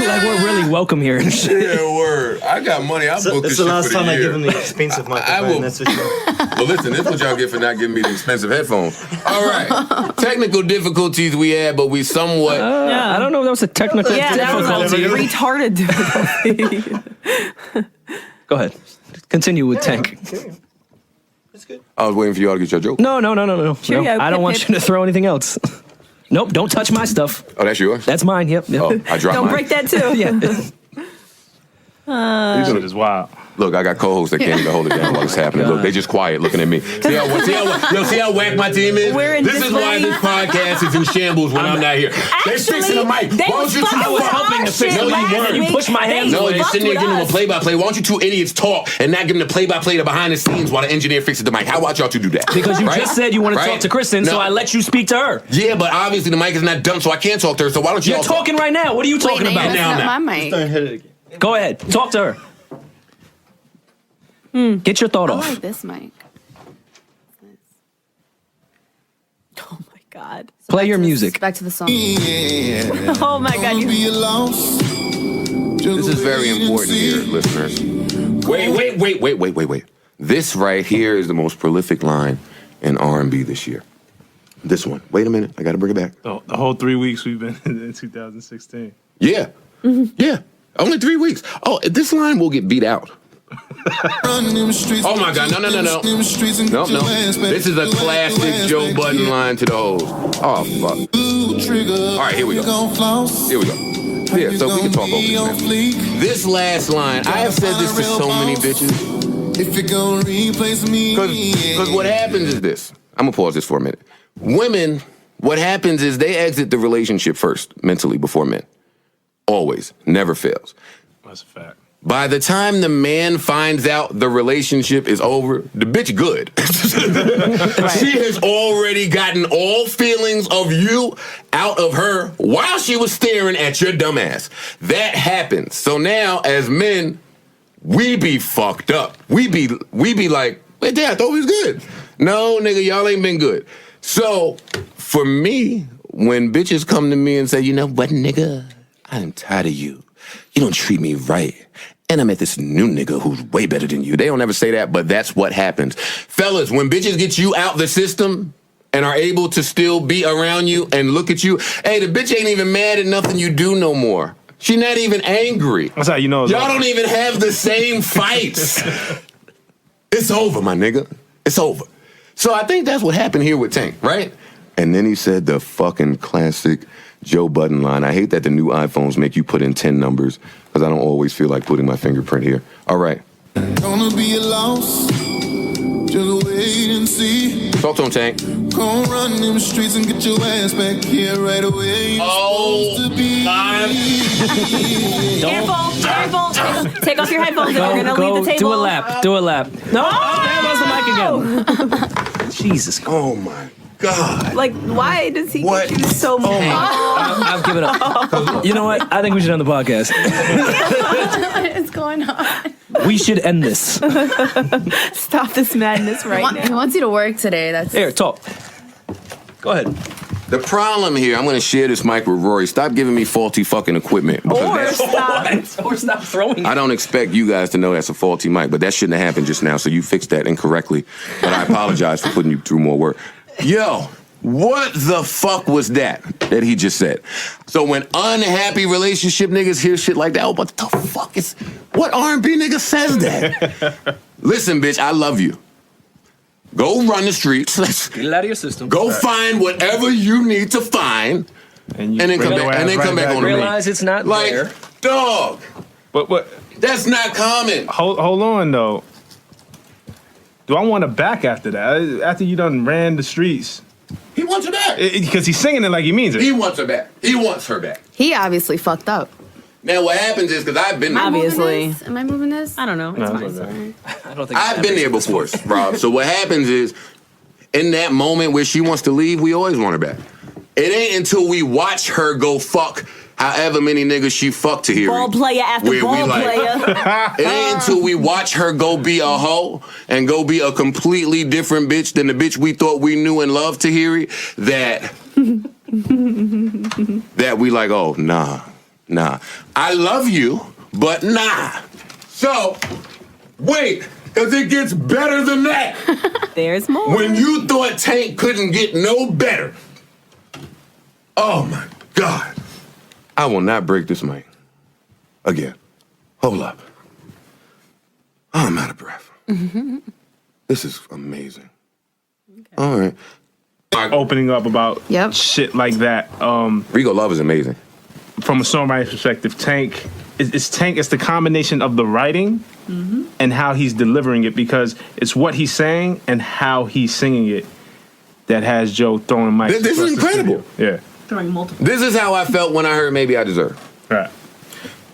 Like, we're really welcome here and shit. Yeah, word. I got money. I So booked it's this the shit last for the time I year. give him the expensive I will- microphone, that's for sure. Well, listen, this is what y'all get for not giving me the expensive headphones. All right. Technical difficulties we had, but we somewhat... I don't know if that was a technical Yeah, that was difficulty. a retarded difficulty. Go ahead. Continue with Tank. It's good. I was waiting for y'all to get your joke. No. Cheerio, I don't pip, want pip. you to throw anything else. Nope, don't touch my stuff. Oh, that's yours? That's mine. Yep. Oh, I dropped Don't mine. break that too. Yeah. This shit is wild. Look, I got co-hosts that can't even hold it down while it's happening. Look, they just quiet looking at me. See how whack my team is? We're in This is why disarray. this podcast is in shambles when I'm not here. They're fixing the mic. They Why don't was you two fucking with helping our to fix shit it. No, you last weren't. You week. pushed my hands They No, away. you're fucked sitting there with giving them a us. play-by-play. Why don't you two idiots talk and not give them the play-by-play to behind the scenes while the engineer fixes the mic? How about y'all two do that? Because you Right? just said you want to Right? talk to Kristen, so No. I let you speak to her. Yeah, but obviously the mic is not done, so I can't talk to her. So why don't you You're all talk? talking right now. What are you talking Wait, about? that's now, not now. my mic. Don't hit it again. Go ahead. Talk to her. Get your thought I off. like this mic. Oh my god. Play your music. Back to the song. Yeah. Oh my god. Be You, a loss. This is very important here, listeners. Wait. This right here is the most prolific line in R&B this year. This one. Wait a minute. I got to bring it back. The whole 3 weeks we've been in 2016. Yeah. Yeah. Only 3 weeks. Oh, this line will get beat out. Run them streets. Oh my God. No. Them streets and No. get your ass back. This is a Your classic ass Joe back. Budden line to the hoes. Oh, fuck. Ooh, trigger. All right, here we go. You gon' floss. Here we go. Yeah, so we can talk over Be on this, man. fleek. This last line, I have said this to so many bitches. If you gon' replace me. Because what happens is this. I'm going to pause this for a minute. Women, what happens is they exit the relationship first, mentally, before men. Always. Never fails. That's a fact. By the time the man finds out the relationship is over, the bitch good. She has already gotten all feelings of you out of her while she was staring at your dumb ass. That happens. So now, as men, we be fucked up. We be like, wait, damn, I thought we was good. No, nigga, y'all ain't been good. So, for me, when bitches come to me and say, you know what, nigga, I'm tired of you. You don't treat me right. And I met this new nigga who's way better than you. They don't ever say that, but that's what happens. Fellas, when bitches get you out the system and are able to still be around you and look at you, hey, the bitch ain't even mad at nothing you do no more. She not even angry. That's how you know. Y'all don't even have the same fights. It's over, my nigga. It's over. So I think that's what happened here with Tank, right? And then he said the fucking classic Joe Budden line. I hate that the new iPhones make you put in 10 numbers because I don't always feel like putting my fingerprint here. All right. Gonna be a loss. Just wait and see. Talk to him, Tank. Gonna run them streets and get your ass back here right away. Oh, supposed to be. Careful. Take off your headphones if you're gonna leave the table. Do a lap. No, there goes the mic again. Jesus. Oh my God. Like, why does he What? get you so much? I've given up. You know what? I think we should end the podcast. What is going on? We should end this. Stop this madness right He now. wants you to work today. That's Here, talk. Go ahead. The problem here, I'm going to share this mic with Rory. Stop giving me faulty fucking equipment. because that's- Or stop throwing. I don't expect you guys to know that's a faulty mic, but that shouldn't have happened just now, so you fixed that incorrectly. But I apologize for putting you through more work. Yo, what the fuck was that he just said? So when unhappy relationship niggas hear shit like that, oh, what the fuck is... What R&B nigga says that? Listen, bitch, I love you. Go run the streets. Get it out of your system. Go find whatever you need to find, and then come back on the main. Realize it's not Like, there. dog, But that's not common. hold on though. Do I want her back after that? After you done ran the streets? He wants her back. Because he's singing it like he means it. He wants her back. He wants her back. he obviously fucked up. Now what happens is, because I've been there. Obviously. Am I moving this? I don't know. It's No, fine. it's okay. I don't think I've been there before, Rob. So what happens is, in that moment where she wants to leave, we always want her back. It ain't until we watch her go fuck however many niggas she fucked to hear Ball it, player after where we ball like- player. It ain't until we watch her go be a hoe and go be a completely different bitch than the bitch we thought we knew and loved to hear it, that we like, oh, nah. I love you, but nah. So, wait, because it gets better than that. There's more. When you thought Tank couldn't get no better. Oh, my God. I will not break this mic again. Hold up. Oh, I'm out of breath. This is amazing. Okay. All right. Opening up about Yep. shit like that. Rigo Love is amazing. From a songwriting perspective, Tank is Tank. It's the combination of the writing and how he's delivering it, because it's what he's saying and how he's singing it that has Joe throwing mics. This is across the incredible. studio. Yeah. Throwing multiple. This is how I felt when I heard Maybe I Deserve. Right.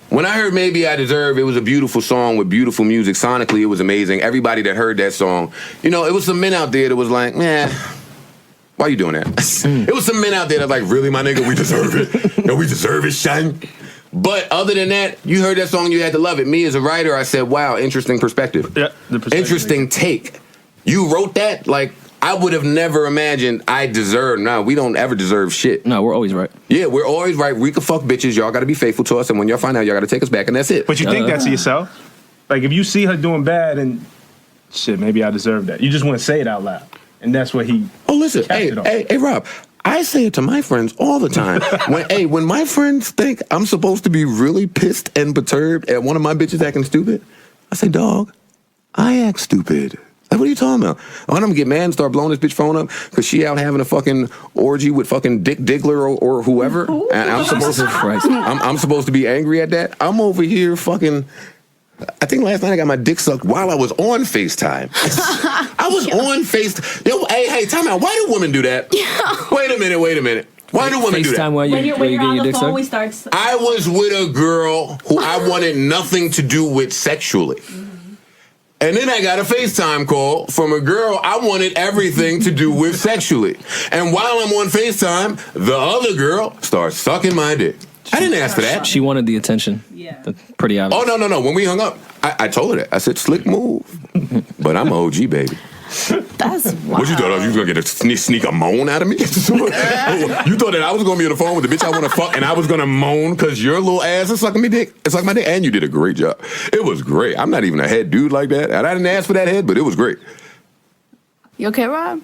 When I heard Maybe I Deserve, it was a beautiful song with beautiful music. Sonically, it was amazing. Everybody that heard that song, you know, it was some men out there that was like, man, why you doing that? It was some men out there that like, really, my nigga, we deserve it. And we deserve it, son. But other than that, you heard that song, you had to love it. Me as a writer, I said, wow, interesting perspective. Yeah. The perspective. Interesting take. You wrote that? Like, I would have never imagined I deserve. No, we don't ever deserve shit. No, we're always right. Yeah, we're always right. We can fuck bitches. Y'all got to be faithful to us. And when y'all find out, y'all got to take us back. And that's it. But you think that to yourself? Like, if you see her doing bad and shit, maybe I deserve that. You just want to say it out loud. And that's what he... Oh, listen. Hey, Rob. I say it to my friends all the time. When my friends think I'm supposed to be really pissed and perturbed at one of my bitches acting stupid, I say, dog, I act stupid. Like, what are you talking about? I'm gonna get mad and start blowing this bitch phone up because she out having a fucking orgy with fucking Dick Diggler or whoever, and I'm supposed to be angry at that. I'm over here fucking. I think last night I got my dick sucked while I was on FaceTime. I was on FaceTime. Yo, hey, time out. Why do women do that? Wait a minute. Why do women do that? FaceTime while When you you're get on your the dick phone, we sucked? start. I was with a girl who I wanted nothing to do with sexually. And then I got a FaceTime call from a girl I wanted everything to do with sexually. And while I'm on FaceTime, the other girl starts sucking my dick. I didn't ask for that. She wanted the attention. Yeah. That's pretty obvious. Oh, no. When we hung up, I told her that. I said, slick move. But I'm an OG, baby. That's wild. What you thought? You was going to get a sneak a moan out of me? You thought that I was going to be on the phone with the bitch I want to fuck and I was going to moan because your little ass is sucking me dick? It's like my dick. And you did a great job. It was great. I'm not even a head dude like that. And I didn't ask for that head, but it was great. You okay, Rob?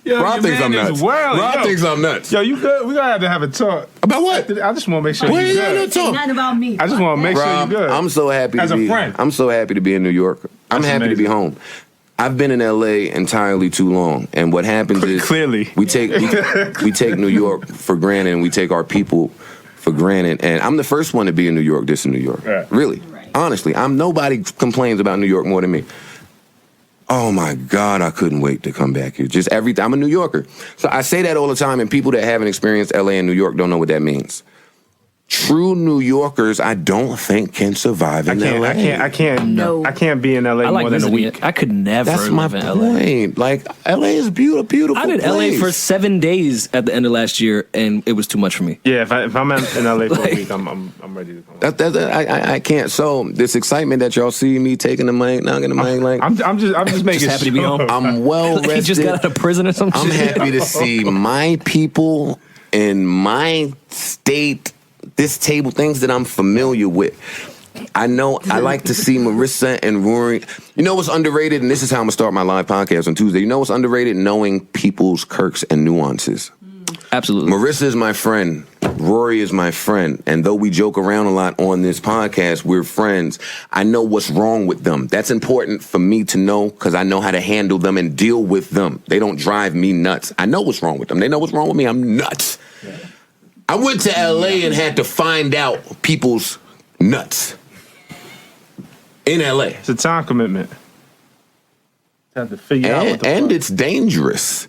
Yo, Rob thinks I'm nuts. Rob thinks I'm nuts. Yo, you good? We gotta have a talk. About what? I just want to make sure What you're are you good. gonna talk? Nothing about me. I just want to make sure you're Rob, good. I'm so happy As to a be. friend. I'm so happy to be in New York. I'm That's happy to be amazing. home. I've been in LA entirely too long, and what happens is Clearly. we take New York for granted, and we take our people for granted. And I'm the first one to be in New York. This in New York, Right. really, honestly, nobody complains about New York more than me. Oh my God, I couldn't wait to come back here. Just everything. I'm a New Yorker. So I say that all the time, and people that haven't experienced LA and New York don't know what that means. True New Yorkers, I don't think can survive in LA. I can't be in LA I like more than a visiting week. it. I could never That's my live in LA. point. Like, LA is a beautiful I did place. LA for 7 days at the end of last year, and it was too much for me. Yeah, if I'm in LA for a week, I'm ready to come. I can't. So this excitement that y'all see me taking the mic, knocking the mic, like I'm just making happy to be home. I'm well rested. He just got out of prison or something. I'm happy to see my people in my state, this table, things that I'm familiar with. I know I like to see Marisa and Rory. You know what's underrated? And this is how I'm going to start my live podcast on Tuesday. You know what's underrated? Knowing people's quirks and nuances. Absolutely. Marisa is my friend. Rory is my friend. And though we joke around a lot on this podcast, we're friends. I know what's wrong with them. That's important for me to know because I know how to handle them and deal with them. They don't drive me nuts. I know what's wrong with them. They know what's wrong with me. I'm nuts. Yeah. I went to LA and had to find out people's nuts. In LA. It's a time commitment. You have to figure out what the and fuck. it's dangerous.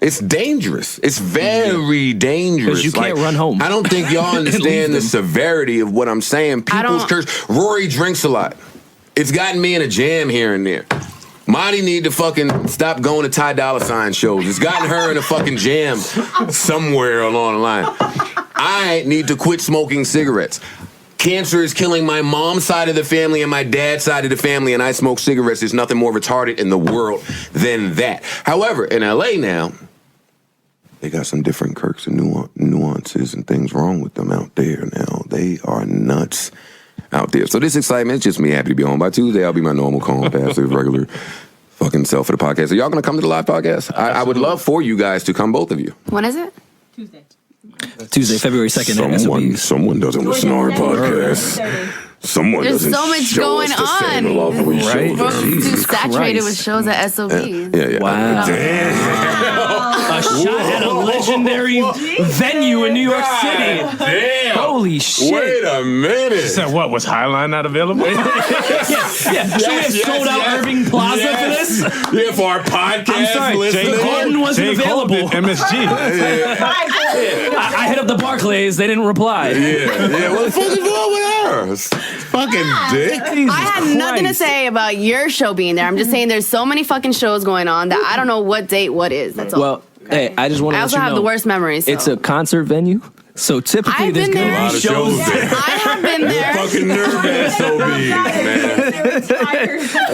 It's dangerous. It's very dangerous. Because you can't run home. I don't think y'all understand the severity of what I'm saying. People's curse. Rory drinks a lot. It's gotten me in a jam here and there. Marty need to fucking stop going to Ty Dolla $ign shows. It's gotten her in a fucking jam somewhere along the line. I need to quit smoking cigarettes. Cancer is killing my mom's side of the family and my dad's side of the family, and I smoke cigarettes. There's nothing more retarded in the world than that. However, in LA now, they got some different quirks and nuances and things wrong with them out there now. They are nuts out there. So this excitement is just me happy to be home. By Tuesday, I'll be my normal, calm, passive, regular fucking self for the podcast. Are y'all going to come to the live podcast? I would love for you guys to come, both of you. When is it? Tuesday, February 2nd. Someone doesn't listen to our podcast. Someone There's doesn't so much show going us the same on. love we show We're them. too saturated with shows at SOB. Yeah. Wow. A shot at a legendary venue in New York City. Damn. Holy shit. Wait a minute. So what, was Highline not available? Yeah. Should we have sold out Irving Plaza for this? Yeah, for our podcast. I'm sorry, listeners. Jay Gordon wasn't available. MSG. I hit up the Barclays. They didn't reply. Yeah. What the fuck is wrong with her? Fucking dick. I had nothing to say about your show being there. I'm just saying there's so many fucking shows going on that I don't know what date what is. That's all. Well, hey, I just want to I let also you have know, the worst memories. So. it's a concert venue, so typically I've there's been going there. to be shows there. I have been there. Fucking nerve so big, man.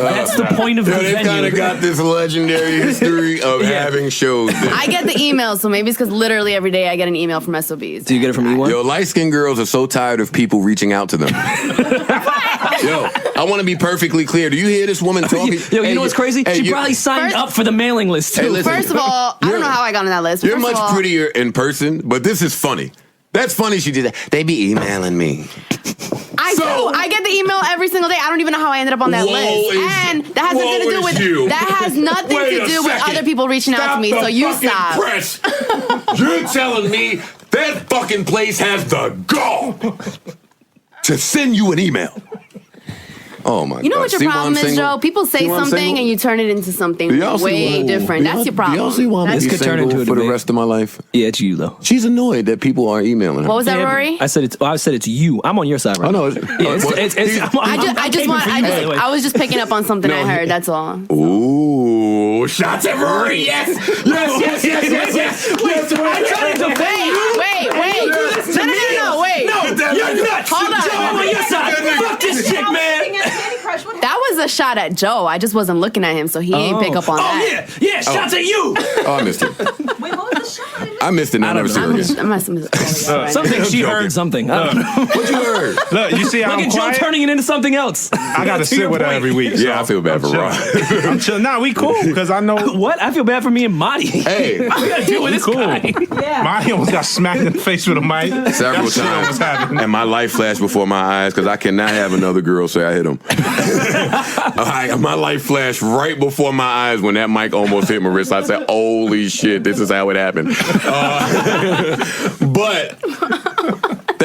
That's the point of the They've kind venue. of got this legendary history of having shows there. I get the emails, so maybe it's because literally every day I get an email from SOBs. Do you get it from E1? Yo, light-skinned girls are so tired of people reaching out to them. Yo, I want to be perfectly clear. Do you hear this woman talking? Yo, you know what's crazy? Hey, She probably signed up for the mailing list, too. Hey, listen, First of all, I don't know how I got on that list. You're First much of all, prettier in person, but this is funny. That's funny she did that. They be emailing me. I do. I get the email every single day. I don't even know how I ended up on that list. And that has nothing to do with that has nothing to do with other people reaching out to me. So you stop. Press. You're telling me that fucking place has the gall to send you an email. Oh my God. You know what your See why problem I'm is, single? Joe? People say See why I'm something single? and you turn it into something Do y'all see way why- different. That's your problem. Do y'all see why I'm This could turn into a for the debate. rest of my life? Yeah, it's you, though. She's annoyed that people are emailing her. What was that, Rory? I said it's you. I'm on your side right Oh, no. now. Yeah, I was just picking up on something I heard. That's all. Ooh, shots at Rory. Yes. Wait, I tried to debate. Wait. No, wait. No, you're nuts. Hold on. Joe, I'm on your side. Fuck this chick, man. That was a shot at Joe. I just wasn't looking at him, so he didn't pick up on that. Yeah, shots at you. Oh, I missed it. Wait, what was the shot? I missed it. I never seen it again. Something she heard something. I don't know. What you heard? Look, you see how Look I'm at Joe quiet? turning it into something else. I got to To sit your with her point. every week. Yeah, I feel bad for Rob. I'm chill. Nah, we cool because I know. What? I feel bad for me and Marty. Hey. I gotta deal with this Cool. guy. Marty almost got smacked in the face with a mic. Several That shit almost times. happened. And my life flashed before my eyes because I cannot have another girl say I hit him. My life flashed right before my eyes when that mic almost hit Marisa. I said, holy shit, this is how it happened. But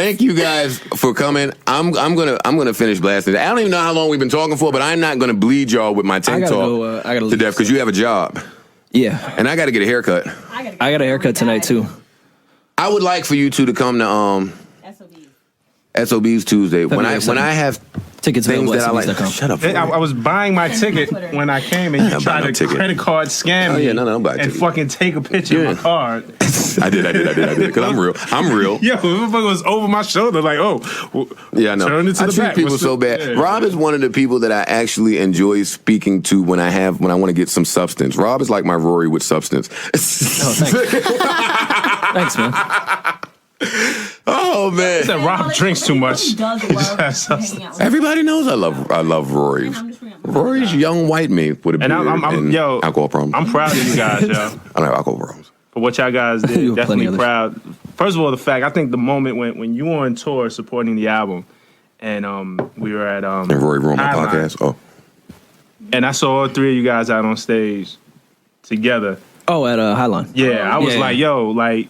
Thank you guys for coming. I'm gonna finish blasting. I don't even know how long we've been talking for, but I'm not gonna bleed y'all with my tank talk to death because you have a job. Yeah, and I got to get a haircut. I got a haircut tonight too. I would like for you two to come to SOB's Tuesday when I have tickets things that I like. SOBs.com. Shut up. I was buying my ticket when I came, and you tried to credit card scam me. And fucking take a picture of my card. I did. Because I'm real. Yo, the motherfucker was over my shoulder, like, oh, yeah, I know. Turn it to I the treat back. people so bad. Yeah. Rob is one of the people that I actually enjoy speaking to when I want to get some substance. Rob is like my Rory with substance. Thanks, man. Oh man! He said Rob drinks too much. Everybody knows I love Rory. Rory's young white man with a beard and alcohol problems. I'm proud of you guys, yo. I don't have alcohol problems. For what y'all guys did, definitely proud. First of all, I think the moment when you were on tour supporting the album, and we were at and Rory ruined my podcast. Oh, and I saw all three of you guys out on stage together. Oh, at Highline. Yeah, I was like, yo, like.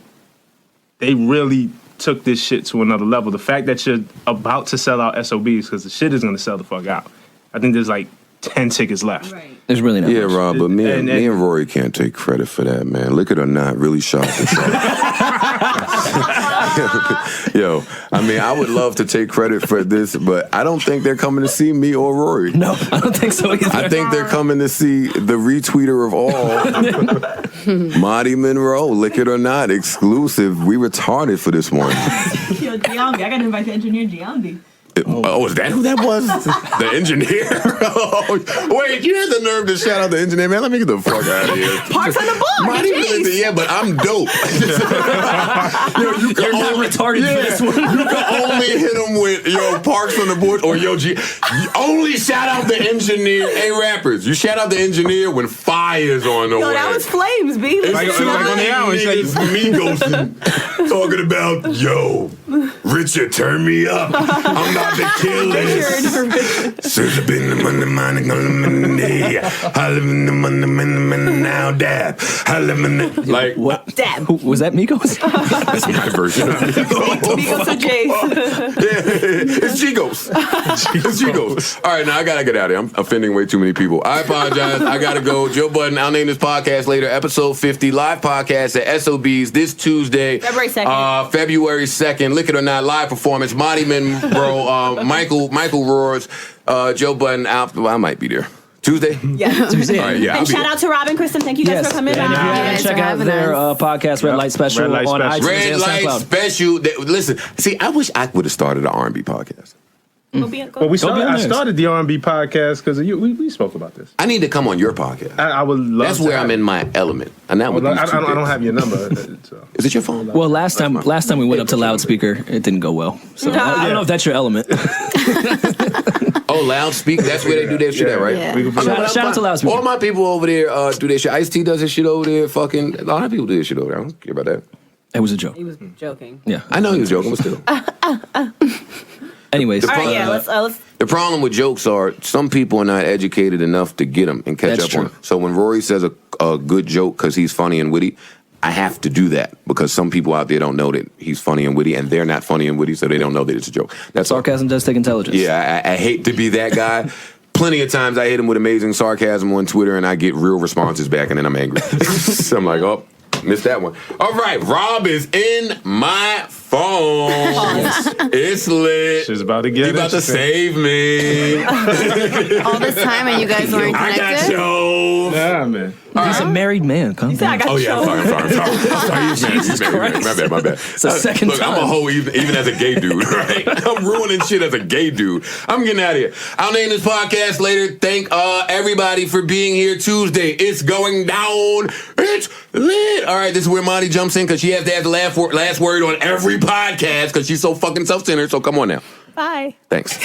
They really took this shit to another level. The fact that you're about to sell out SOBs, because the shit is going to sell the fuck out. I think there's like 10 tickets left. Right. There's really not much. Rob, but me and Rory can't take credit for that, man. Lick it or not, really shot the shot. Yo, I mean, I would love to take credit for this, but I don't think they're coming to see me or Rory. No, I don't think so either. I think they're coming to see the retweeter of all, Marty Monroe, Lick It or Not, exclusive. We retarded for this one. Yo, Giambi. I got to invite the engineer Giambi. Is that who that was? The engineer? Wait, you had the nerve to shout out the engineer, man. Let me get the fuck out of here. Parks on the board. Yeah, but I'm dope. You're not retarded for this one. You can only hit him with Parks on the board or G. You only shout out the engineer. Hey, rappers, you shout out the engineer when fire's on the way. That was Flames, B. Like on the hour, it's Migos talking about, yo, Richard, turn me up. I'm about to kill this. Search up in the money, I live in the money, now dab. I live in the, like, what? Dab. Who, was that Migos? That's my version of Migos. Migos or Jays. It's Chigos. It's Chigos. All right, now I gotta get out of here. I'm offending way too many people. I apologize. I gotta go. Joe Budden, I'll name this podcast later. Episode 50, live podcast at SOB's this Tuesday. February 2nd. February 2nd. Lick It or Not, live performance. Marty Monroe, Michael Roars, Joe Budden out. Well, I might be there. Tuesday? Yeah. Tuesday. All right, yeah. And shout out to Rob and Kristen. Thank you guys for coming And if you by. haven't check out their podcast, Red Light Special, Red Light on Special. iTunes Red and Light SoundCloud. Special. Listen, see, I wish I would have started an R&B podcast. Well, I started the R&B podcast because we spoke about this. I need to come on your podcast. I would love. That's where I'm in my element, and that would. I don't have your number. So. Is it your phone? Well, last time we went up to loudspeaker, it didn't go well. So I don't know if that's your element. Oh, loudspeaker. That's where they do their shit at, right? Yeah. Shout out to loudspeaker. All my people over there do their shit. Ice-T does his shit over there. Fucking a lot of people do their shit over there. I don't care about that. It was a joke. He was joking. Yeah, I know he was joking, but still. Anyways, All right, yeah, let's. The problem with jokes are some people are not educated enough to get them and catch That's up true. on them. So when Rory says a good joke because he's funny and witty, I have to do that because some people out there don't know that he's funny and witty, and they're not funny and witty, so they don't know that it's a joke. That's all. sarcasm does take intelligence. Yeah, I hate to be that guy. Plenty of times I hit him with amazing sarcasm on Twitter, and I get real responses back, and then I'm angry. So I'm like, oh, missed that one. All right, Rob is in my phone. It's lit. She's about to get He about to save me. All this time and you guys weren't I got connected? you. Nah, man. He's a married man. Calm down. I got Oh yeah, I'm sorry. He's married. My bad. It's the second Look, I'm a time. hoe even as a gay dude, right? I'm ruining shit as a gay dude. I'm getting out of here. I'll name this podcast later. Thank everybody for being here Tuesday. It's going down. It's lit. All right, this is where Monty jumps in because she has to have the last word on every podcast because she's so fucking self-centered. So come on now. Bye. Thanks.